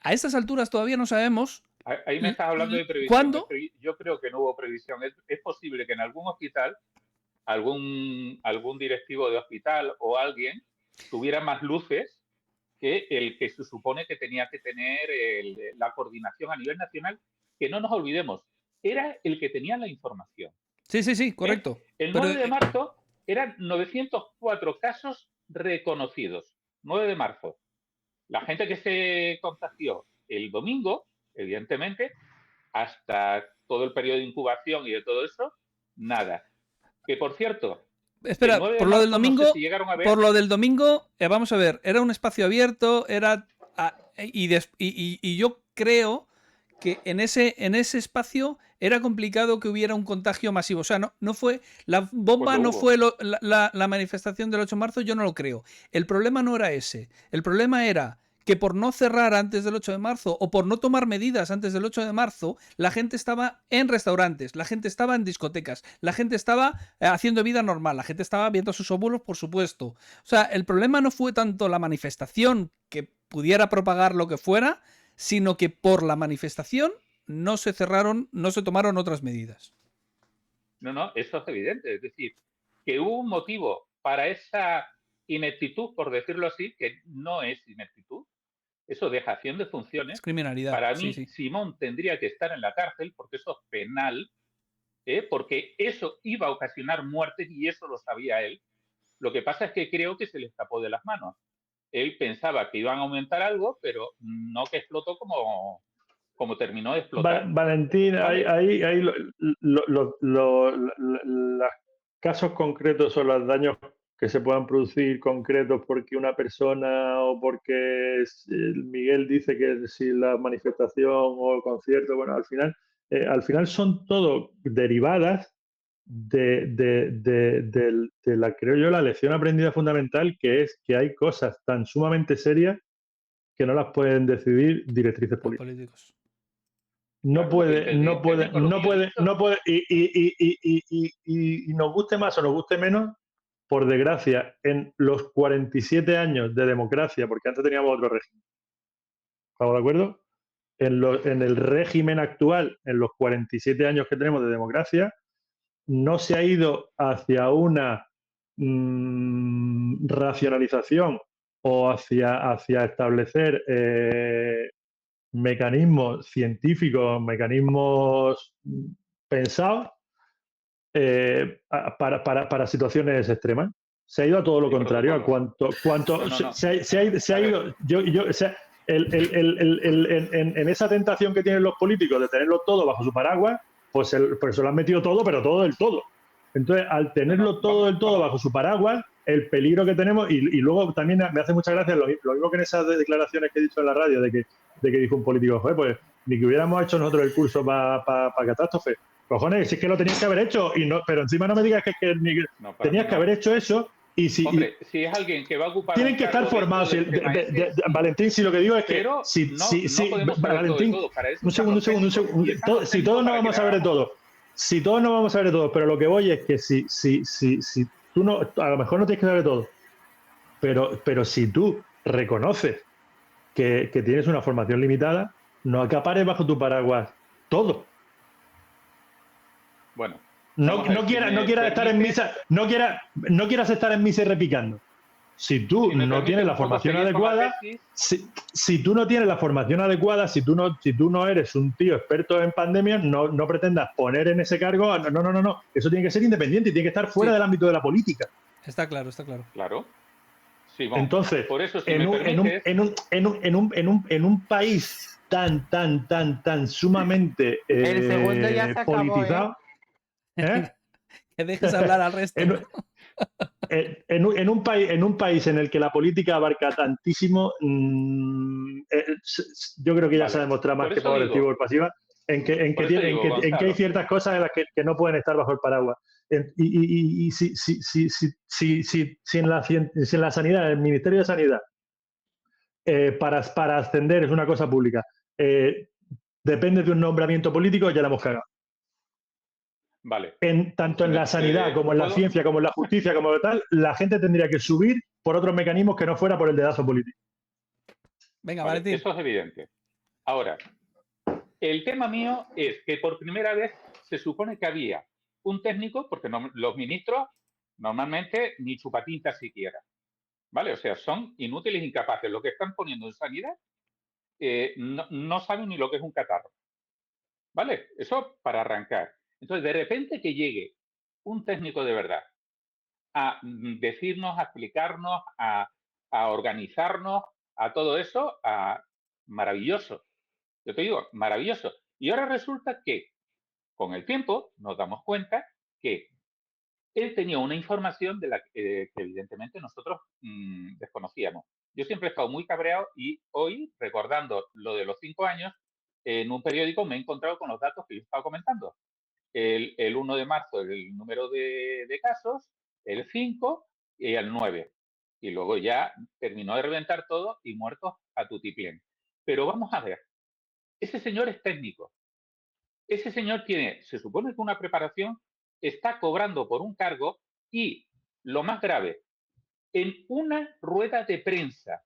a estas alturas todavía no sabemos... Ahí me estás hablando de previsión. ¿Cuándo? Yo creo que no hubo previsión. Es posible que en algún hospital, algún directivo de hospital o alguien tuviera más luces que el que se supone que tenía que tener la coordinación a nivel nacional, que no nos olvidemos, era el que tenía la información. Sí, correcto. El 9 de marzo eran 904 casos reconocidos. 9 de marzo. La gente que se contagió el domingo, evidentemente, hasta todo el periodo de incubación y de todo eso, nada. Que, por cierto... Espera, por lo del domingo, no sé si por lo del domingo, vamos a ver, era un espacio abierto, y yo creo que en ese espacio era complicado que hubiera un contagio masivo. O sea, no fue la bomba, no fue la manifestación del 8 de marzo, yo no lo creo. El problema no era ese. El problema era que por no cerrar antes del 8 de marzo o por no tomar medidas antes del 8 de marzo, la gente estaba en restaurantes, la gente estaba en discotecas, la gente estaba haciendo vida normal, la gente estaba viendo a sus óvulos, por supuesto. O sea, el problema no fue tanto la manifestación que pudiera propagar lo que fuera, sino que por la manifestación no se tomaron otras medidas. No, eso es evidente. Es decir, que hubo un motivo para esa ineptitud, por decirlo así, que no es ineptitud. Eso, dejación de funciones. Es criminalidad. Para mí, sí. Simón tendría que estar en la cárcel porque eso es penal, porque eso iba a ocasionar muertes y eso lo sabía él. Lo que pasa es que creo que se le escapó de las manos. Él pensaba que iban a aumentar algo, pero no que explotó como terminó de explotar. Valentín, ¿vale? Ahí los casos concretos o los daños que se puedan producir concretos porque una persona o porque Miguel dice que si la manifestación o el concierto, bueno, al final son todo derivadas de creo yo, la lección aprendida fundamental, que es que hay cosas tan sumamente serias que no las pueden decidir directrices políticas. No puede, y nos guste más o nos guste menos, por desgracia, en los 47 años de democracia, porque antes teníamos otro régimen, ¿estamos de acuerdo? En el régimen actual, en los 47 años que tenemos de democracia, no se ha ido hacia una racionalización o hacia establecer mecanismos científicos, mecanismos pensados para situaciones extremas. Se ha ido a todo lo contrario, a cuanto se ha ido. En esa tentación que tienen los políticos de tenerlo todo bajo su paraguas, pues eso lo han metido todo, pero todo del todo. Entonces, al tenerlo todo del todo bajo su paraguas, el peligro que tenemos y luego también me hace mucha gracia lo mismo que en esas declaraciones que he dicho en la radio de que dijo un político, joder, pues ni que hubiéramos hecho nosotros el curso para catástrofe. Cojones, si es que lo tenías que haber hecho, pero encima no me digas que tenías que haber hecho eso. Y si, hombre, si es alguien que va a ocupar tienen que estar formados. Valentín, si lo que digo es que no podemos saber Valentín, todo. Para eso un segundo. Si todos no vamos a saber de todo. Si todos no vamos a saber de todo, pero lo que voy es que si tú no, a lo mejor no tienes que saber de todo, pero si tú reconoces que tienes una formación limitada, no acapares bajo tu paraguas todo. Bueno. No quieras estar en misa, no quieras estar en misa y repicando. Si tú no tienes la formación adecuada, si tú no tienes la formación adecuada, si tú no eres un tío experto en pandemias, no pretendas poner en ese cargo. No. Eso tiene que ser independiente y tiene que estar fuera del ámbito de la política. Está claro. Claro. Sí, bueno, entonces, por eso, si en un país tan sumamente el segundo ya se acabó, politizado. Que dejes hablar al resto. En un país en el que la política abarca tantísimo, yo creo que ya se ha demostrado más que por activa o pasiva, en que hay ciertas cosas en las que no pueden estar bajo el paraguas. Y si en la sanidad, en el Ministerio de Sanidad, para ascender es una cosa pública, depende de un nombramiento político, ya la hemos cagado. Vale. Tanto en la sanidad como en la ciencia, como en la justicia, como de tal, la gente tendría que subir por otros mecanismos que no fuera por el dedazo político. Venga, vale, Valentín. Eso es evidente. Ahora, el tema mío es que por primera vez se supone que había un técnico, porque los ministros normalmente ni chupatintas siquiera, ¿vale? O sea, son inútiles e incapaces. Lo que están poniendo en sanidad no saben ni lo que es un catarro, ¿vale? Eso para arrancar. Entonces, de repente que llegue un técnico de verdad a decirnos, a explicarnos, a organizarnos, a todo eso, maravilloso. Yo te digo, maravilloso. Y ahora resulta que, con el tiempo, nos damos cuenta que él tenía una información de la que evidentemente nosotros desconocíamos. Yo siempre he estado muy cabreado y hoy, recordando lo de los 5 años, en un periódico me he encontrado con los datos que yo estaba comentando. El 1 de marzo el número de casos, el 5 y el 9. Y luego ya terminó de reventar todo y muertos a tutiplén. Pero vamos a ver, ese señor es técnico. Ese señor tiene, se supone que una preparación, está cobrando por un cargo y, lo más grave, en una rueda de prensa,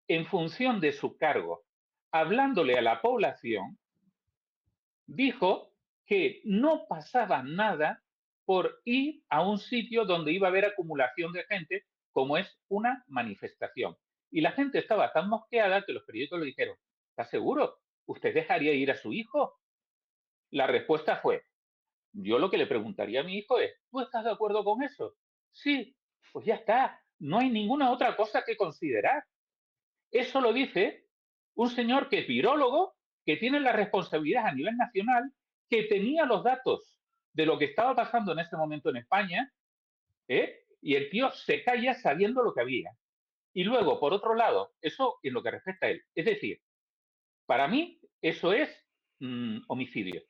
en función de su cargo, hablándole a la población, dijo que no pasaba nada por ir a un sitio donde iba a haber acumulación de gente, como es una manifestación. Y la gente estaba tan mosqueada que los periódicos le dijeron, ¿está seguro? ¿Usted dejaría ir a su hijo? La respuesta fue, yo lo que le preguntaría a mi hijo es, ¿tú estás de acuerdo con eso? Sí, pues ya está, no hay ninguna otra cosa que considerar. Eso lo dice un señor que es virólogo, que tiene la responsabilidad a nivel nacional, que tenía los datos de lo que estaba pasando en ese momento en España, y el tío se calla sabiendo lo que había. Y luego, por otro lado, eso en lo que respecta a él. Es decir, para mí eso es homicidio.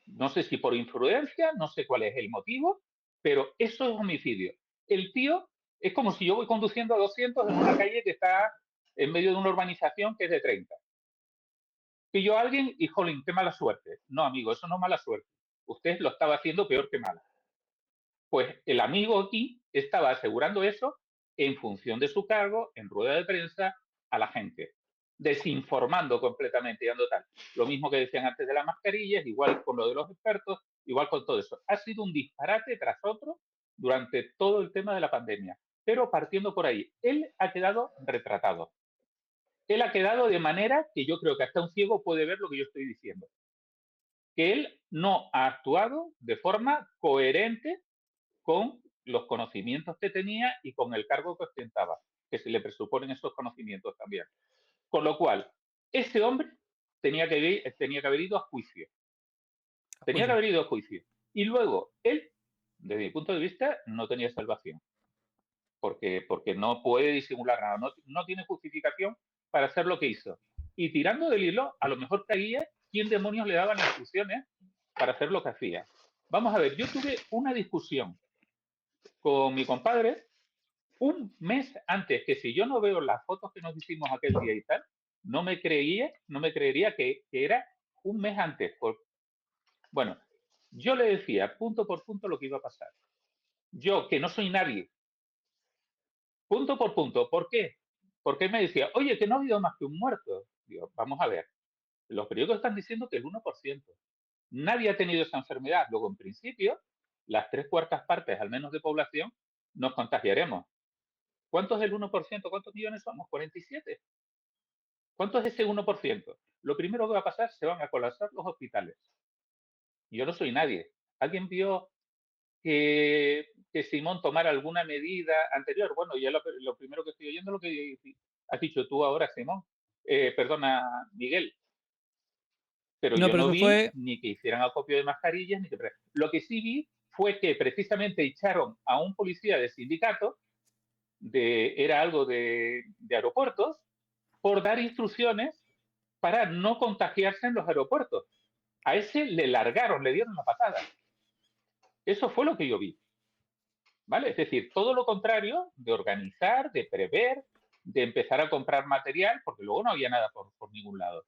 No sé si por influencia, no sé cuál es el motivo, pero eso es homicidio. El tío es como si yo voy conduciendo a 200 en una calle que está en medio de una urbanización que es de 30. Pillo a alguien y, jolín, qué mala suerte. No, amigo, eso no es mala suerte. Usted lo estaba haciendo peor que mala. Pues el amigo aquí estaba asegurando eso en función de su cargo, en rueda de prensa, a la gente, desinformando completamente y dando tal. Lo mismo que decían antes de las mascarillas, igual con lo de los expertos, igual con todo eso. Ha sido un disparate tras otro durante todo el tema de la pandemia. Pero partiendo por ahí, él ha quedado retratado. Él ha quedado de manera que yo creo que hasta un ciego puede ver lo que yo estoy diciendo. Que él no ha actuado de forma coherente con los conocimientos que tenía y con el cargo que ostentaba, que se le presuponen esos conocimientos también. Con lo cual, ese hombre tenía que haber ido a juicio. Tenía que haber ido a juicio. Y luego, él, desde mi punto de vista, no tenía salvación. porque no puede disimular nada, no tiene justificación para hacer lo que hizo. Y tirando del hilo, a lo mejor caía quién demonios le daban instrucciones para hacer lo que hacía. Vamos a ver, yo tuve una discusión con mi compadre un mes antes, que si yo no veo las fotos que nos hicimos aquel día y tal, no me creería que era un mes antes. Bueno, yo le decía punto por punto lo que iba a pasar. Yo, que no soy nadie, punto por punto. ¿Por qué? Porque él me decía, oye, que no ha habido más que un muerto. Digo, vamos a ver, los periódicos están diciendo que el 1%. Nadie ha tenido esa enfermedad. Luego, en principio, las 3/4 partes, al menos de población, nos contagiaremos. ¿Cuánto es el 1%? ¿Cuántos millones somos? 47. ¿Cuánto es ese 1%? Lo primero que va a pasar, se van a colapsar los hospitales. Yo no soy nadie. ¿Alguien vio que Simón tomara alguna medida anterior? Bueno, ya lo primero que estoy oyendo es lo que has dicho tú ahora, Simón. Perdona, Miguel. Pero No, yo pero no eso vi fue... ni que hicieran acopio de mascarillas, ni que... Lo que sí vi fue que precisamente echaron a un policía de sindicato, era algo de aeropuertos, por dar instrucciones para no contagiarse en los aeropuertos. A ese le largaron, le dieron la patada. Eso fue lo que yo vi. ¿Vale? Es decir, todo lo contrario de organizar, de prever, de empezar a comprar material, porque luego no había nada por ningún lado.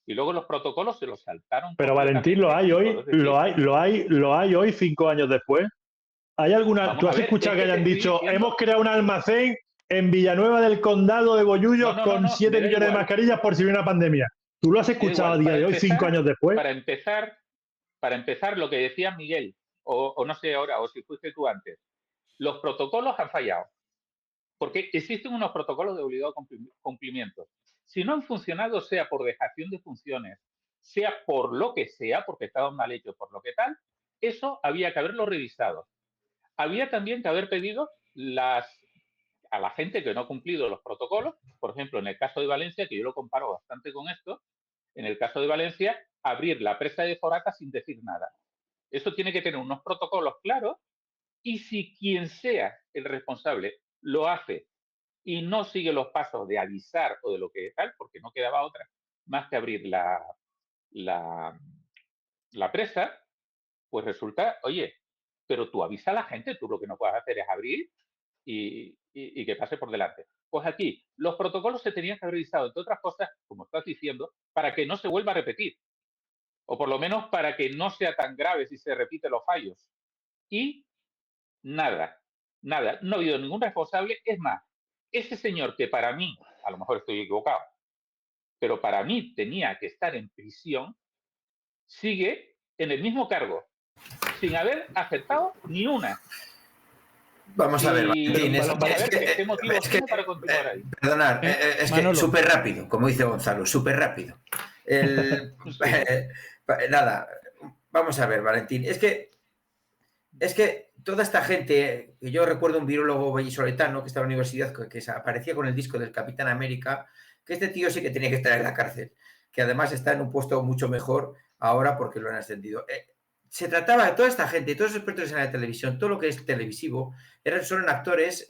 Y luego los protocolos se los saltaron. Pero Valentín, lo hay hoy, lo hay hoy 5 años después. ¿Hay alguna? ¿Tú has escuchado que hayan dicho, hemos creado un almacén en Villanueva del Condado de Bollullos con 7 millones de mascarillas por si viene una pandemia? ¿Tú lo has escuchado a día de hoy, 5 años después? Para empezar, lo que decía Miguel, o no sé ahora, o si fuiste tú antes, los protocolos han fallado. Porque existen unos protocolos de obligado cumplimiento. Si no han funcionado, sea por dejación de funciones, sea por lo que sea, porque estaban mal hechos, por lo que tal, eso había que haberlo revisado. Había también que haber pedido a la gente que no ha cumplido los protocolos, por ejemplo, en el caso de Valencia, que yo lo comparo bastante con esto, en el caso de Valencia, abrir la presa de Foraca sin decir nada. Eso tiene que tener unos protocolos claros, y si quien sea el responsable lo hace y no sigue los pasos de avisar o de lo que tal, porque no quedaba otra más que abrir la presa, pues resulta, oye, pero tú avisa a la gente, tú lo que no puedes hacer es abrir y que pase por delante. Pues aquí, los protocolos se tenían que haber revisado, entre otras cosas, como estás diciendo, para que no se vuelva a repetir, o por lo menos para que no sea tan grave si se repiten los fallos. Y nada, no ha habido ningún responsable. Es más, ese señor que para mí, a lo mejor estoy equivocado, pero para mí tenía que estar en prisión, sigue en el mismo cargo, sin haber aceptado ni una. Vamos a ver, Valentín, ¿qué motivos tiene para continuar ahí? Perdonad, es que súper rápido, como dice Gonzalo, súper rápido. Nada, vamos a ver, Valentín, es que toda esta gente, que yo recuerdo un virólogo vallisoletano que estaba en la universidad, que aparecía con el disco del Capitán América, que este tío sí que tenía que estar en la cárcel, que además está en un puesto mucho mejor ahora porque lo han ascendido. Se trataba de toda esta gente, todos los expertos en la televisión, todo lo que es televisivo, son actores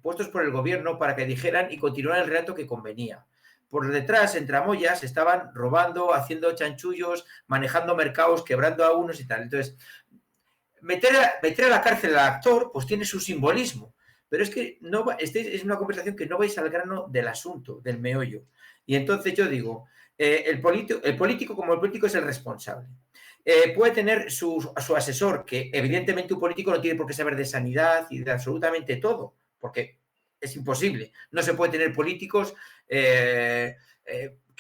puestos por el gobierno para que dijeran y continuaran el relato que convenía. Por detrás, en tramoyas, estaban robando, haciendo chanchullos, manejando mercados, quebrando a unos y tal. Entonces, meter a la cárcel al actor, pues tiene su simbolismo. Pero es que no es una conversación que no vais al grano del asunto, del meollo. Y entonces yo digo, el político como el político es el responsable. Puede tener su asesor, que evidentemente un político no tiene por qué saber de sanidad y de absolutamente todo, porque es imposible. No se puede tener políticos que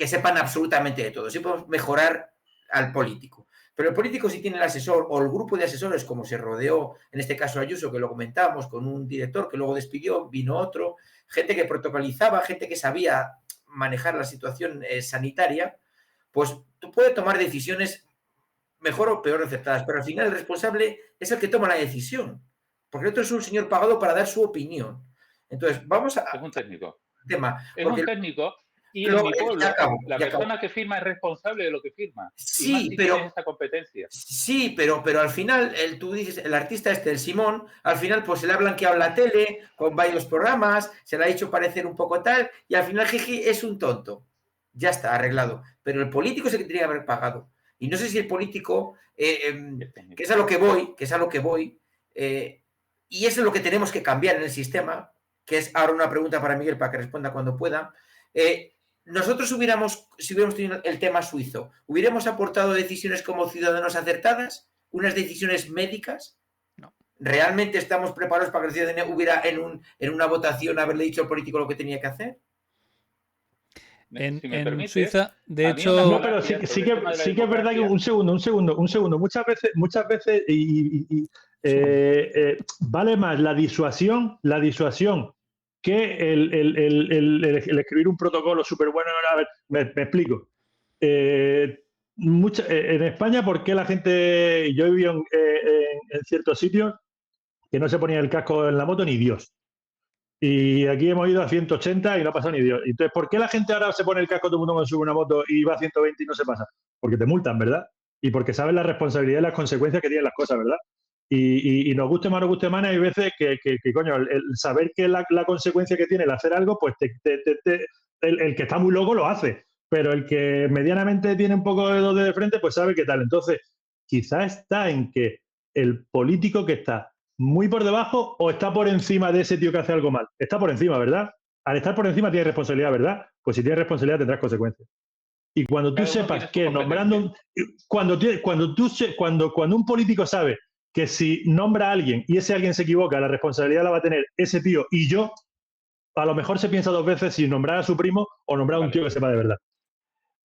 sepan absolutamente de todo. Sí podemos mejorar al político. Pero el político sí tiene el asesor o el grupo de asesores, como se rodeó, en este caso Ayuso, que lo comentamos, con un director que luego despidió, vino otro, gente que protocolizaba, gente que sabía manejar la situación sanitaria, pues tú puedes tomar decisiones mejor o peor aceptadas, pero al final el responsable es el que toma la decisión, porque el otro es un señor pagado para dar su opinión. Entonces, vamos a... Es un técnico. Tema, es un técnico Y en mi pueblo, ya acabo, la ya acabo. persona que firma es responsable de lo que firma. Sí, y más si pero- tienes esta competencia. Sí, pero al final, tú dices, el artista el Simón, al final pues se le ha blanqueado la tele con varios programas, se le ha hecho parecer un poco tal, y al final Gigi es un tonto. Ya está, arreglado. Pero el político es el que tendría que haber pagado. Y no sé si el político, que es a lo que voy, y eso es lo que tenemos que cambiar en el sistema, que es ahora una pregunta para Miguel para que responda cuando pueda. Nosotros si hubiéramos tenido el tema suizo, ¿hubiéramos aportado decisiones como ciudadanos acertadas? ¿Unas decisiones médicas? No. ¿Realmente estamos preparados para que el ciudadano hubiera en una votación haberle dicho al político lo que tenía que hacer? Si me En permites, Suiza, de a mí hecho... una No, pero falacia sí sobre el tema de la que es verdad que democracia. un segundo. Muchas veces vale más la disuasión que el escribir un protocolo súper bueno. A ver, me explico. En España, ¿por qué la gente? Yo he vivido en ciertos sitios que no se ponía el casco en la moto ni Dios. Y aquí hemos ido a 180 y no ha pasado ni Dios. Entonces, ¿por qué la gente ahora se pone el casco todo el mundo cuando sube una moto y va a 120 y no se pasa? Porque te multan, ¿verdad? Y porque sabes la responsabilidad y las consecuencias que tienen las cosas, ¿verdad? Y nos guste más, nos guste más, hay veces que coño, el saber que la consecuencia que tiene el hacer algo, pues el que está muy loco lo hace. Pero el que medianamente tiene un poco de dos de frente, pues sabe qué tal. Entonces, quizás está en que el político que está muy por debajo o está por encima de ese tío que hace algo mal. Está por encima, ¿verdad? Al estar por encima tienes responsabilidad, ¿verdad? Pues si tienes responsabilidad tendrás consecuencias. Y cuando tú sepas que nombrando, cuando un político sabe que si nombra a alguien y ese alguien se equivoca, la responsabilidad la va a tener ese tío y yo, a lo mejor se piensa dos veces si nombrar a su primo o nombrar a un tío que sepa de verdad.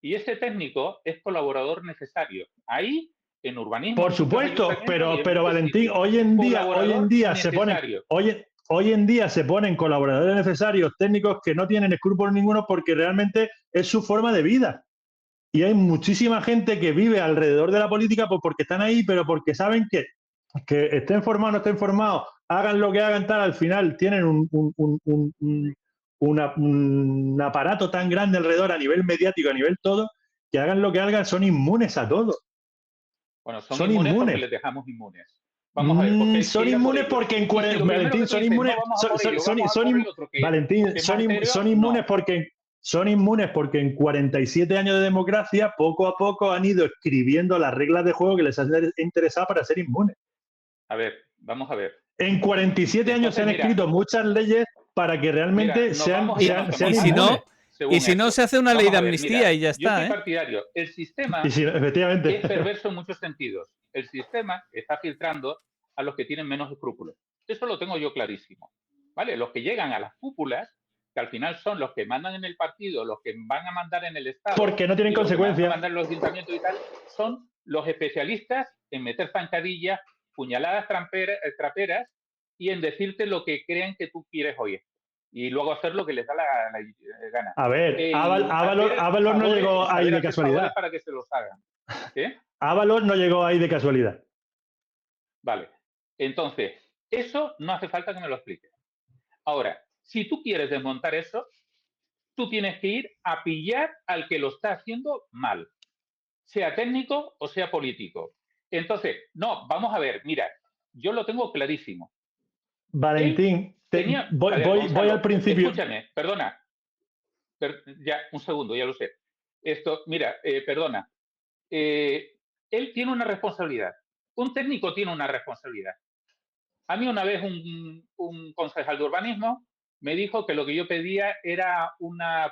Y ese técnico es colaborador necesario. Ahí, en urbanismo... Por supuesto, pero Valentín, hoy en día se pone... Hoy en día se ponen colaboradores necesarios, técnicos que no tienen escrúpulos ninguno porque realmente es su forma de vida. Y hay muchísima gente que vive alrededor de la política pues porque están ahí, pero porque saben que estén formados o no estén formados, hagan lo que hagan, tal, al final tienen un aparato tan grande alrededor a nivel mediático, a nivel todo, que hagan lo que hagan, son inmunes a todo. Bueno, son inmunes porque les dejamos inmunes. Vamos a ver, porque son inmunes porque en Valentín son inmunes. Valentín, son inmunes porque son inmunes porque en 47 años de democracia, poco a poco han ido escribiendo las reglas de juego que les han interesado para ser inmunes. A ver, vamos a ver. En 47 años se han escrito muchas leyes para que realmente sean inmunes. Y si no, se hace una ley de amnistía y ya está. Yo soy partidario. El sistema efectivamente es perverso en muchos sentidos. El sistema está filtrando a los que tienen menos escrúpulos. Eso lo tengo yo clarísimo. ¿Vale? Los que llegan a las cúpulas, que al final son los que mandan en el partido, los que van a mandar en el Estado. Porque no tienen consecuencias. Los que van a mandar en los ayuntamientos y tal, son los especialistas en meter zancadillas, puñaladas traperas y en decirte lo que creen que tú quieres oír. Y luego hacer lo que les da la gana. A ver, Ábalos no llegó ahí de casualidad. Para que se los hagan. ¿Qué? Ábalos no llegó ahí de casualidad. Vale. Entonces, eso no hace falta que me lo expliques. Ahora, si tú quieres desmontar eso, tú tienes que ir a pillar al que lo está haciendo mal, sea técnico o sea político. Entonces, no, vamos a ver, mira, yo lo tengo clarísimo. Valentín, voy al principio. Escúchame, perdona. Ya, un segundo, ya lo sé. Esto, mira, perdona. Él tiene una responsabilidad. Un técnico tiene una responsabilidad. A mí una vez un concejal de urbanismo me dijo que lo que yo pedía era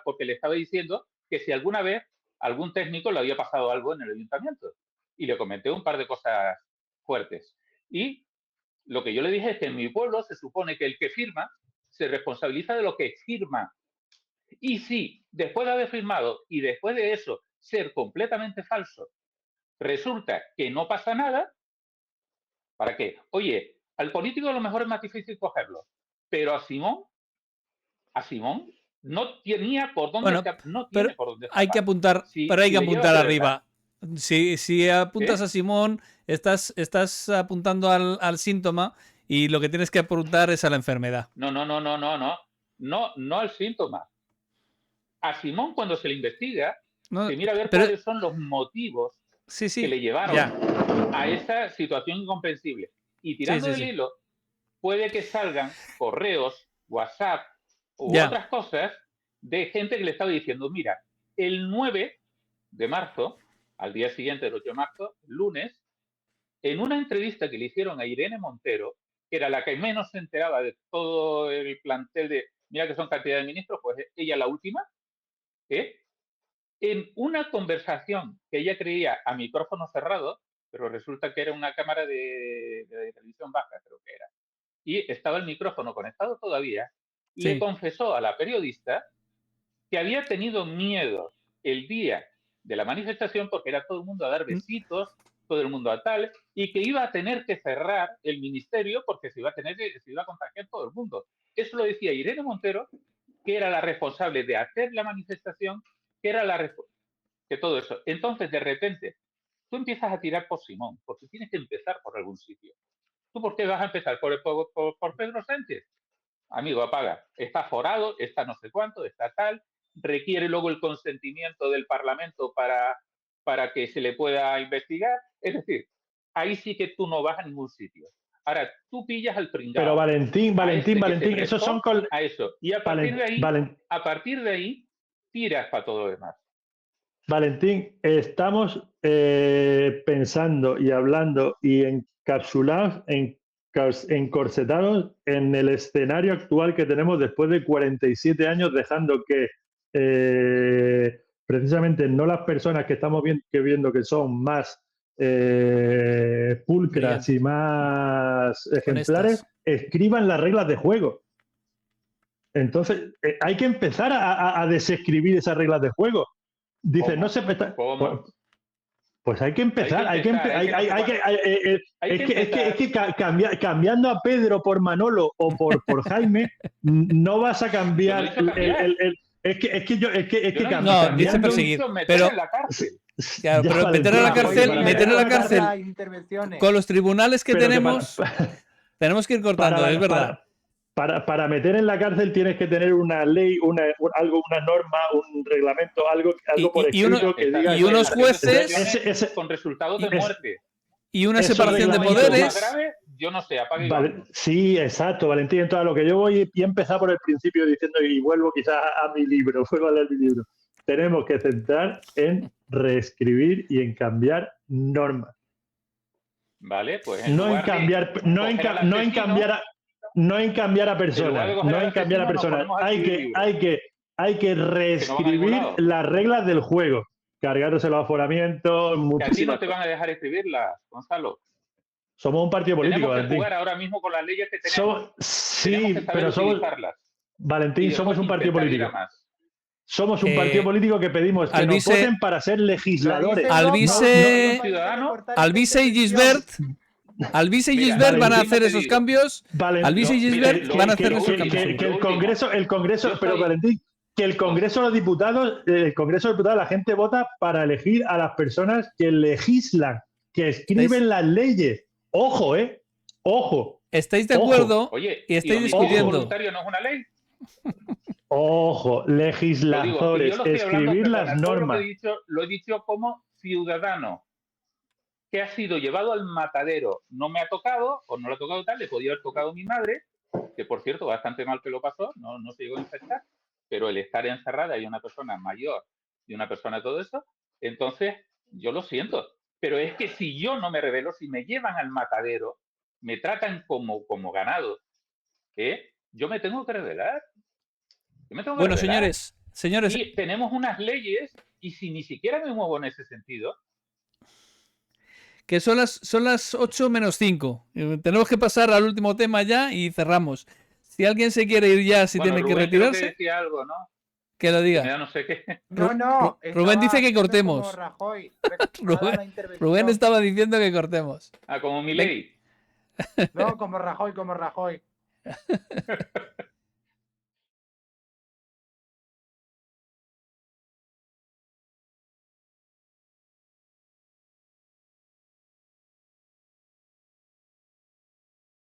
porque le estaba diciendo que si alguna vez algún técnico le había pasado algo en el ayuntamiento. Y le comenté un par de cosas fuertes. Y lo que yo le dije es que en mi pueblo se supone que el que firma se responsabiliza de lo que firma. Y si después de haber firmado y después de eso ser completamente falso, resulta que no pasa nada, ¿para qué? Oye, al político a lo mejor es más difícil cogerlo, pero a Simón no tenía por dónde escapar. No tiene por dónde escapar. Hay que apuntar, pero hay que apuntar arriba. Si apuntas a Simón, estás apuntando al síntoma y lo que tienes que apuntar es a la enfermedad. No al síntoma. a Simón, cuando se le investiga, No, se mira a ver pero cuáles son los motivos sí, que le sí, llevaron ya. a esa situación incomprensible. Y Sí, tirando sí, del sí. hilo, puede que salgan correos, WhatsApp u Ya. otras cosas de gente que le estaba diciendo, mira, el 9 de marzo, al día siguiente del 8 de marzo, lunes, en una entrevista que le hicieron a Irene Montero, que era la que menos se enteraba de todo el plantel de, mira que son cantidad de ministros, pues ella la última, en una conversación que ella creía a micrófono cerrado, pero resulta que era una cámara de televisión baja, creo que era, y estaba el micrófono conectado todavía, le Sí. confesó a la periodista que había tenido miedo el día de la manifestación porque era todo el mundo a dar besitos, todo el mundo a tal, y que iba a tener que cerrar el ministerio porque se iba a contagiar todo el mundo. Eso lo decía Irene Montero, que era la responsable de hacer la manifestación, que era que todo eso. Entonces, de repente, tú empiezas a tirar por Simón, porque tienes que empezar por algún sitio. ¿Tú por qué vas a empezar? ¿Por Pedro Sánchez? Amigo, apaga. Está forado, está no sé cuánto, está tal, requiere luego el consentimiento del Parlamento para que se le pueda investigar. Es decir, ahí sí que tú no vas a ningún sitio. Ahora, tú pillas al Pero pringao, Valentín, a este que se esos son prestó a eso. Y a partir de ahí, tiras para todo lo demás. Valentín, estamos pensando y hablando y encapsulados, encorsetados en el escenario actual que tenemos después de 47 años, dejando que precisamente no las personas que estamos viendo que son más pulcras y más ejemplares, Honestas. escriban las reglas de juego. Entonces, hay que empezar a desescribir esas reglas de juego. Dice, ¿Cómo? no se pues hay que empezar, cambiando a Pedro por Manolo o por Jaime, no vas a cambiar No, dice perseguir, pero en la cárcel. Claro, pero meter en la cárcel con los tribunales que tenemos, tenemos que ir cortando, es verdad. Para meter en la cárcel tienes que tener una ley, una norma, un reglamento, algo por escrito que diga. Y unos jueces con resultados de muerte. Y una separación de poderes. Más grave, yo no sé, apague sí, exacto, Valentín. Entonces, a lo que yo voy y empezar por el principio diciendo, y vuelvo quizás a mi libro, vuelvo a leer mi libro. Tenemos que centrar en reescribir y en cambiar normas. Vale, pues no en cambiar a personas, hay que reescribir las reglas del juego, cargándose los aforamientos. A ti no te van a dejar escribirlas, Gonzalo. Somos un partido político, Tenemos que jugar ahora mismo con las leyes que tenemos. Sí, pero somos, Valentín, somos un partido político. Somos un partido político que pedimos que nos voten para ser legisladores. Alvise y Gisbert. Alvise y Gisbert van a hacer esos cambios. Alvise y Gisbert van a hacer esos cambios. Que el Congreso, pero Valentín, que el Congreso de los Diputados, la gente vota para elegir a las personas que legislan, que escriben las leyes. Ojo, ojo. ¿Estáis de acuerdo? Oye, y estáis discutiendo. ¿Voluntario no es una ley? Ojo, legisladores, escribir las normas. Lo he dicho como ciudadano que ha sido llevado al matadero. No me ha tocado, o no le ha tocado tal, le podía haber tocado a mi madre, que por cierto, bastante mal que lo pasó, no se llegó a infectar, pero el estar encerrada y una persona mayor y una persona todo eso, entonces yo lo siento. Pero es que si yo no me rebelo, si me llevan al matadero, me tratan como ganado, yo me tengo que rebelar. Bueno, señores. Y tenemos unas leyes y si ni siquiera me muevo en ese sentido. Que son las 8 menos 5. Tenemos que pasar al último tema ya y cerramos. Si alguien se quiere ir ya, si tiene Rubén, que retirarse. Creo que decía algo, ¿no? Que lo diga. No sé qué. No. Rubén dice que cortemos. Rubén estaba diciendo que cortemos. Como Milei. No, como Rajoy.